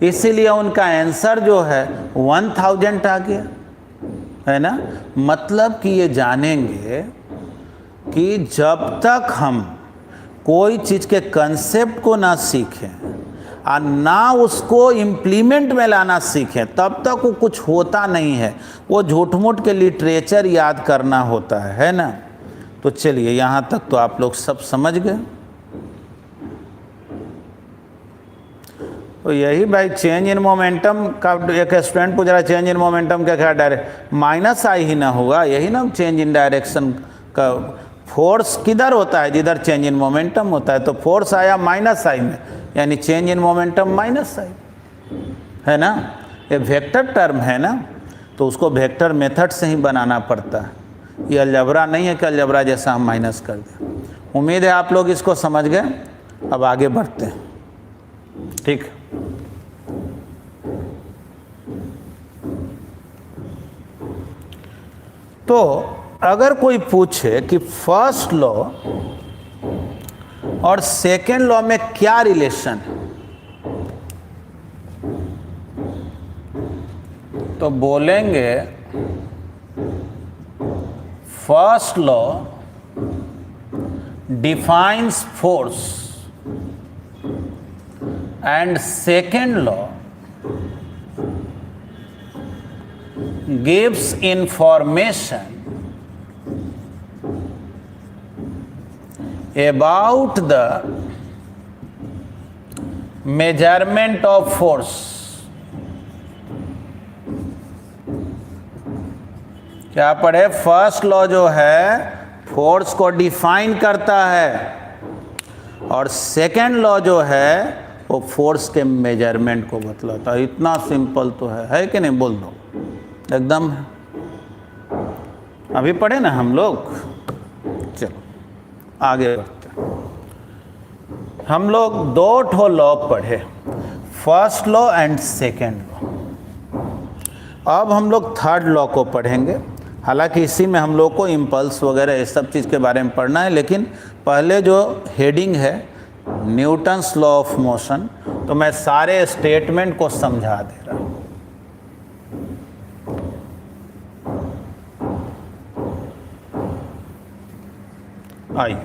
इसीलिए उनका आंसर जो है 1000 आ गया, है ना। मतलब कि ये जानेंगे कि जब तक हम कोई चीज़ के कंसेप्ट को ना सीखें और ना उसको इम्प्लीमेंट में लाना सीखें, तब तक वो कुछ होता नहीं है। वो झूठ मूठ के लिटरेचर याद करना होता है ना। तो चलिए, यहाँ तक तो आप लोग सब समझ गए। तो यही भाई चेंज इन मोमेंटम का, एक स्टूडेंट पूछ रहा है चेंज इन मोमेंटम का क्या डायरेक्ट माइनस आई ही ना होगा, यही ना चेंज इन डायरेक्शन का। फोर्स किधर होता है, जिधर चेंज इन मोमेंटम होता है। तो फोर्स आया माइनस आई में, यानी चेंज इन मोमेंटम माइनस आई, है ना। ये वेक्टर टर्म है ना, तो उसको वेक्टर मेथड से ही बनाना पड़ता है। ये अलजबरा नहीं है कि अलजबरा जैसा हम माइनस कर दें। उम्मीद है आप लोग इसको समझ गए। अब आगे बढ़ते हैं, ठीक। तो अगर कोई पूछे कि फर्स्ट लॉ और सेकेंड लॉ में क्या रिलेशन है, तो बोलेंगे first law defines force and second law gives information about the measurement of force। क्या पढ़े? फर्स्ट लॉ जो है फोर्स को डिफाइन करता है, और सेकेंड लॉ जो है वो फोर्स के मेजरमेंट को बतलाता है। इतना सिंपल तो है कि नहीं? बोल दो एकदम। अभी पढ़े ना हम लोग, चलो आगे बढ़ते हैं। हम लोग दो ठो लॉ पढ़े, first law and second law. अब हम लोग थर्ड लॉ को पढ़ेंगे। हालांकि इसी में हम लोग को इम्पल्स वगैरह ये सब चीज़ के बारे में पढ़ना है, लेकिन पहले जो हेडिंग है न्यूटन्स लॉ ऑफ मोशन, तो मैं सारे स्टेटमेंट को समझा दे रहा हूँ। आइए,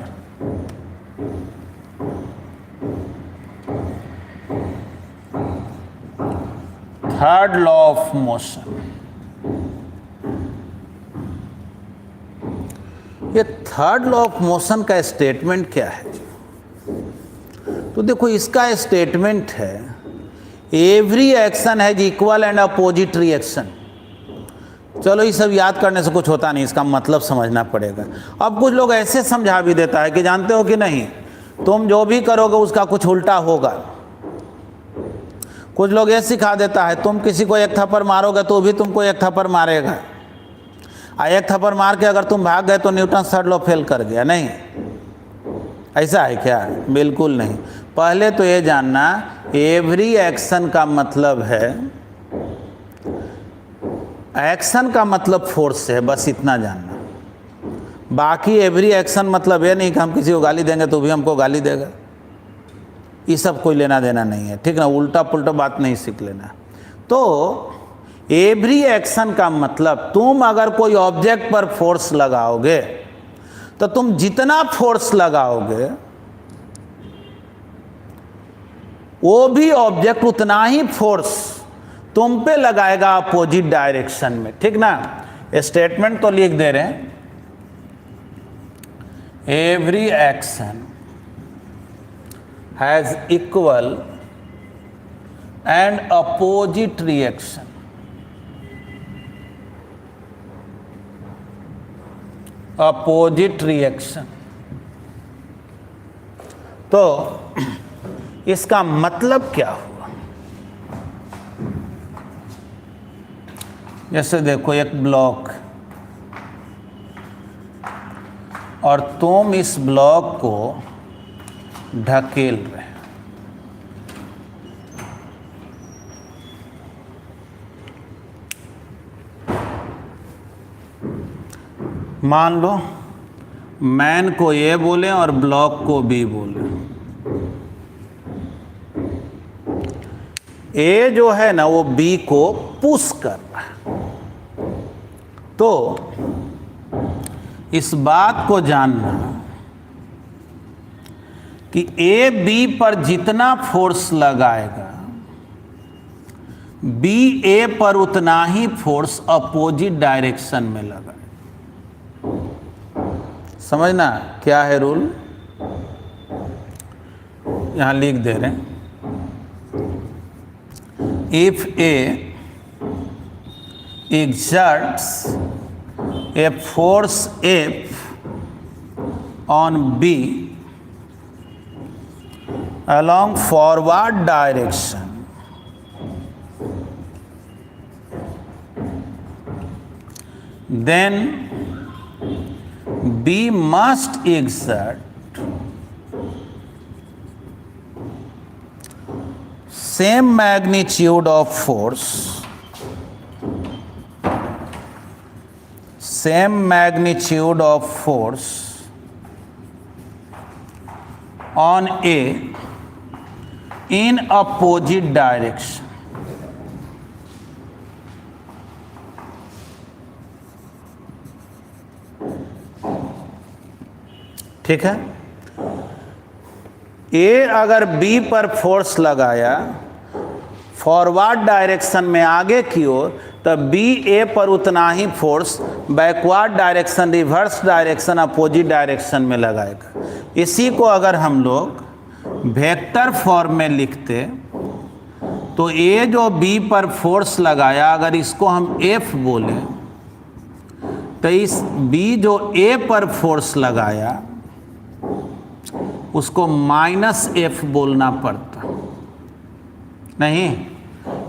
थर्ड लॉ ऑफ मोशन। ये थर्ड लॉ ऑफ मोशन का स्टेटमेंट क्या है? तो देखो, इसका स्टेटमेंट है every action has equal and opposite reaction. चलो, ये सब याद करने से कुछ होता नहीं, इसका मतलब समझना पड़ेगा। अब कुछ लोग ऐसे समझा भी देता है कि जानते हो कि नहीं, तुम जो भी करोगे उसका कुछ उल्टा होगा। कुछ लोग ये सिखा देता है तुम किसी को एक थप्पड़ मारोगे तो भी तुमको एक थप्पड़ मारेगा, और एक थप्पड़ मार के अगर तुम भाग गए तो न्यूटन थर्ड लॉ फेल कर गया। नहीं, ऐसा है क्या? बिल्कुल नहीं। पहले तो ये जानना, एवरी एक्शन का मतलब है, एक्शन का मतलब फोर्स है, बस इतना जानना। बाकी एवरी एक्शन मतलब ये नहीं कि हम किसी को गाली देंगे तो भी हमको गाली देगा, ये सब कोई लेना देना नहीं है, ठीक ना, उल्टा पुल्टा बात नहीं सीख लेना। तो एवरी एक्शन का मतलब, तुम अगर कोई ऑब्जेक्ट पर फोर्स लगाओगे तो तुम जितना फोर्स लगाओगे वो भी ऑब्जेक्ट उतना ही फोर्स तुम पे लगाएगा अपोजिट डायरेक्शन में, ठीक ना। स्टेटमेंट तो लिख दे रहे हैं, every action has equal and opposite reaction. Opposite reaction, तो इसका मतलब क्या हुआ? जैसे देखो एक ब्लॉक और तुम इस ब्लॉक को ढकेल रहे, मान लो मैन को ए बोले और ब्लॉक को बी बोले। ए जो है ना वो बी को पुश कर रहा है। तो इस बात को जानना कि ए बी पर जितना फोर्स लगाएगा बी ए पर उतना ही फोर्स अपोजिट डायरेक्शन में लगाएगा। समझना क्या है रूल, यहां लिख दे रहे हैं। If A exerts a force F on B along forward direction, then B must exert same magnitude of force, same magnitude of force on A in opposite direction. ठीक है। ए अगर बी पर फोर्स लगाया फॉरवर्ड डायरेक्शन में आगे की ओर, तब B A पर उतना ही force backward direction, reverse direction, opposite direction में लगाएगा। इसी को अगर हम लोग वेक्टर फॉर्म में लिखते तो ए जो बी पर फोर्स लगाया, अगर इसको हम एफ बोले तो इस बी जो ए पर फोर्स लगाया उसको माइनस एफ बोलना पड़ता नहीं,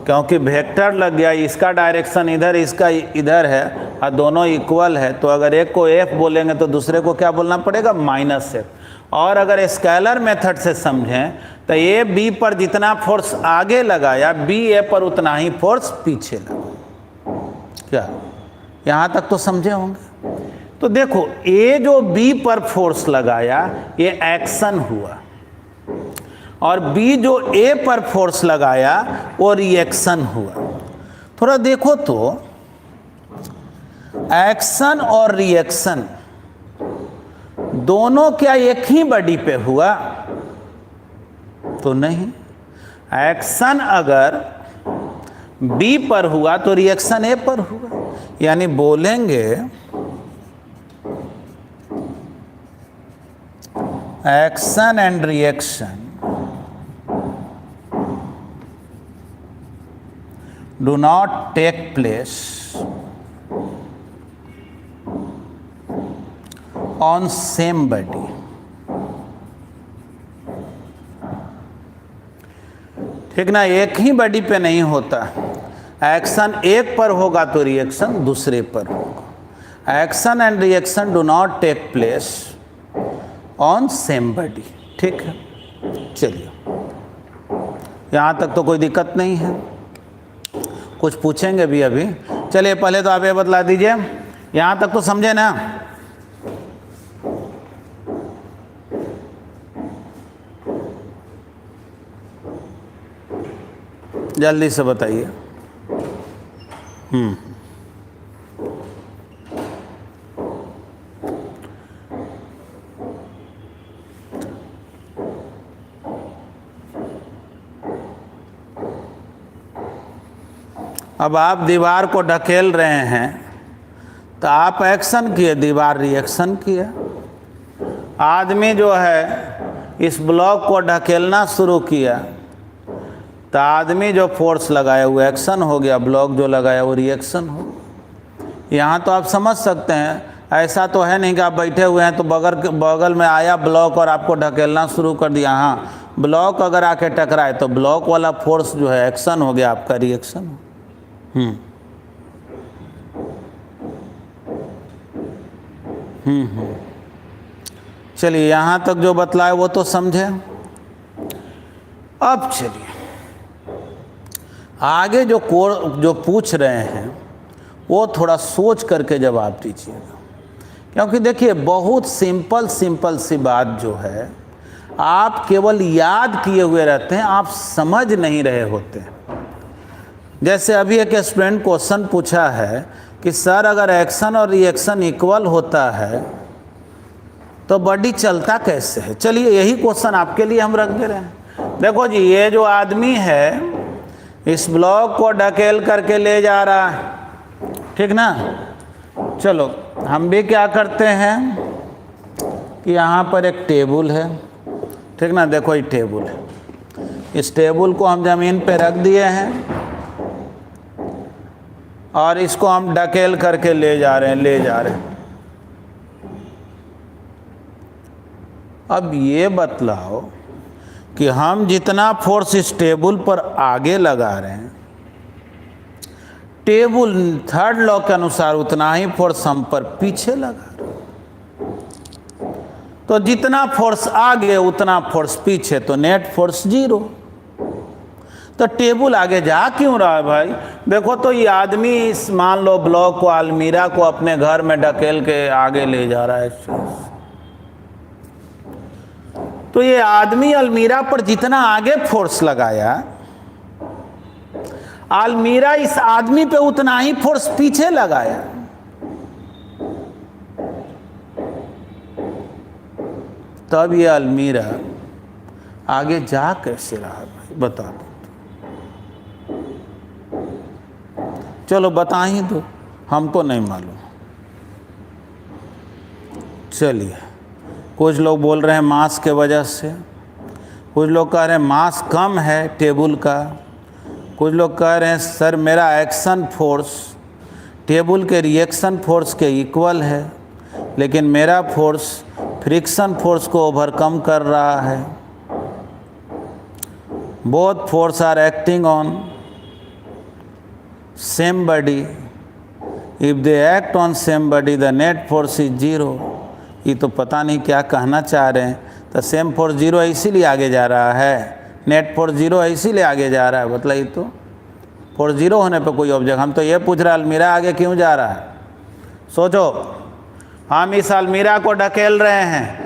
क्योंकि वेक्टर लग गया, इसका डायरेक्शन इधर, इसका इधर है और दोनों इक्वल है। तो अगर एक को एफ बोलेंगे तो दूसरे को क्या बोलना पड़ेगा? Minus F. और अगर स्केलर मेथड से समझें तो ए बी पर जितना फोर्स आगे लगाया बी ए पर उतना ही फोर्स पीछे लगा। क्या यहाँ तक तो समझे होंगे? तो देखो ए जो बी पर फोर्स लगाया ये एक्शन हुआ, और बी जो ए पर फोर्स लगाया वो रिएक्शन हुआ। थोड़ा देखो तो एक्शन और रिएक्शन दोनों क्या एक ही बॉडी पे हुआ? तो नहीं। एक्शन अगर बी पर हुआ तो रिएक्शन ए पर हुआ। यानी बोलेंगे action and reaction do not take place on same body. ठीक ना, एक ही बॉडी पे नहीं होता। एक्शन एक पर होगा तो रिएक्शन दूसरे पर होगा। Action and reaction do not take place on same body. ठीक है, चलिए यहाँ तक तो कोई दिक्कत नहीं है। कुछ पूछेंगे भी अभी। चलिए पहले तो आप ये बतला दीजिए, यहाँ तक तो समझे ना? जल्दी से बताइए। अब आप दीवार को ढकेल रहे हैं तो आप एक्शन किए, दीवार रिएक्शन किया। आदमी जो है इस ब्लॉक को ढकेलना शुरू किया तो आदमी जो फोर्स लगाया वो एक्शन हो गया, ब्लॉक जो लगाया वो रिएक्शन हो। यहाँ तो आप समझ सकते हैं, ऐसा तो है नहीं कि आप बैठे हुए हैं तो बगल में आया ब्लॉक और आपको ढकेलना शुरू कर दिया। हाँ, ब्लॉक अगर आके टकराए तो ब्लॉक वाला फोर्स जो है एक्शन हो गया, आपका रिएक्शन हो। चलिए, यहाँ तक जो बतलाए वो तो समझे। अब चलिए आगे जो पूछ रहे हैं वो थोड़ा सोच करके जवाब दीजिएगा, क्योंकि देखिए बहुत सिंपल सी बात जो है आप केवल याद किए हुए रहते हैं, आप समझ नहीं रहे होते। जैसे अभी एक स्टूडेंट क्वेश्चन पूछा है कि सर अगर एक्शन और रिएक्शन इक्वल होता है तो बॉडी चलता कैसे है। चलिए यही क्वेश्चन आपके लिए हम रख दे रहे हैं। देखो जी, ये जो आदमी है इस ब्लॉक को ढकेल करके ले जा रहा है, ठीक ना। चलो हम भी क्या करते हैं कि यहाँ पर एक टेबल है, ठीक ना। देखो ये टेबल है, इस टेबल को हम ज़मीन पे रख दिए हैं और इसको हम ढकेल करके ले जा रहे हैं। अब ये बतलाओ कि हम जितना फोर्स इस टेबल पर आगे लगा रहे हैं, टेबल थर्ड लॉ के अनुसार उतना ही फोर्स हम पर पीछे लगा रहे हैं। तो जितना फोर्स आगे उतना फोर्स पीछे, तो नेट फोर्स 0। तो टेबल आगे जा क्यों रहा है भाई। देखो तो ये आदमी इस मान लो ब्लॉक को, अलमीरा को अपने घर में ढकेल के आगे ले जा रहा है। तो ये आदमी अलमीरा पर जितना आगे फोर्स लगाया, अलमीरा इस आदमी पे उतना ही फोर्स पीछे लगाया। तब ये अलमीरा आगे जा कैसे रहा भाई, बता दो। चलो बता ही दो, हमको नहीं मालूम। चलिए, कुछ लोग बोल रहे हैं मास के वजह से, कुछ लोग कह रहे हैं मास कम है टेबल का, कुछ लोग कह रहे हैं सर मेरा एक्शन फोर्स टेबल के रिएक्शन फोर्स के इक्वल है, लेकिन मेरा फोर्स फ्रिक्शन फोर्स को ओवरकम कर रहा है। Both force are acting on same body, if they act on same body the net force is 0। ये तो पता नहीं क्या कहना चाह रहे हैं। तो सेम फोर्स 0 है इसीलिए आगे जा रहा है, नेट फोर्स 0 है इसीलिए आगे जा रहा है। मतलब ये तो फोर्स 0 होने पे कोई ऑब्जेक्ट, हम तो ये पूछ रहे अलमीरा आगे क्यों जा रहा है। सोचो, हम इस अलमीरा को ढकेल रहे हैं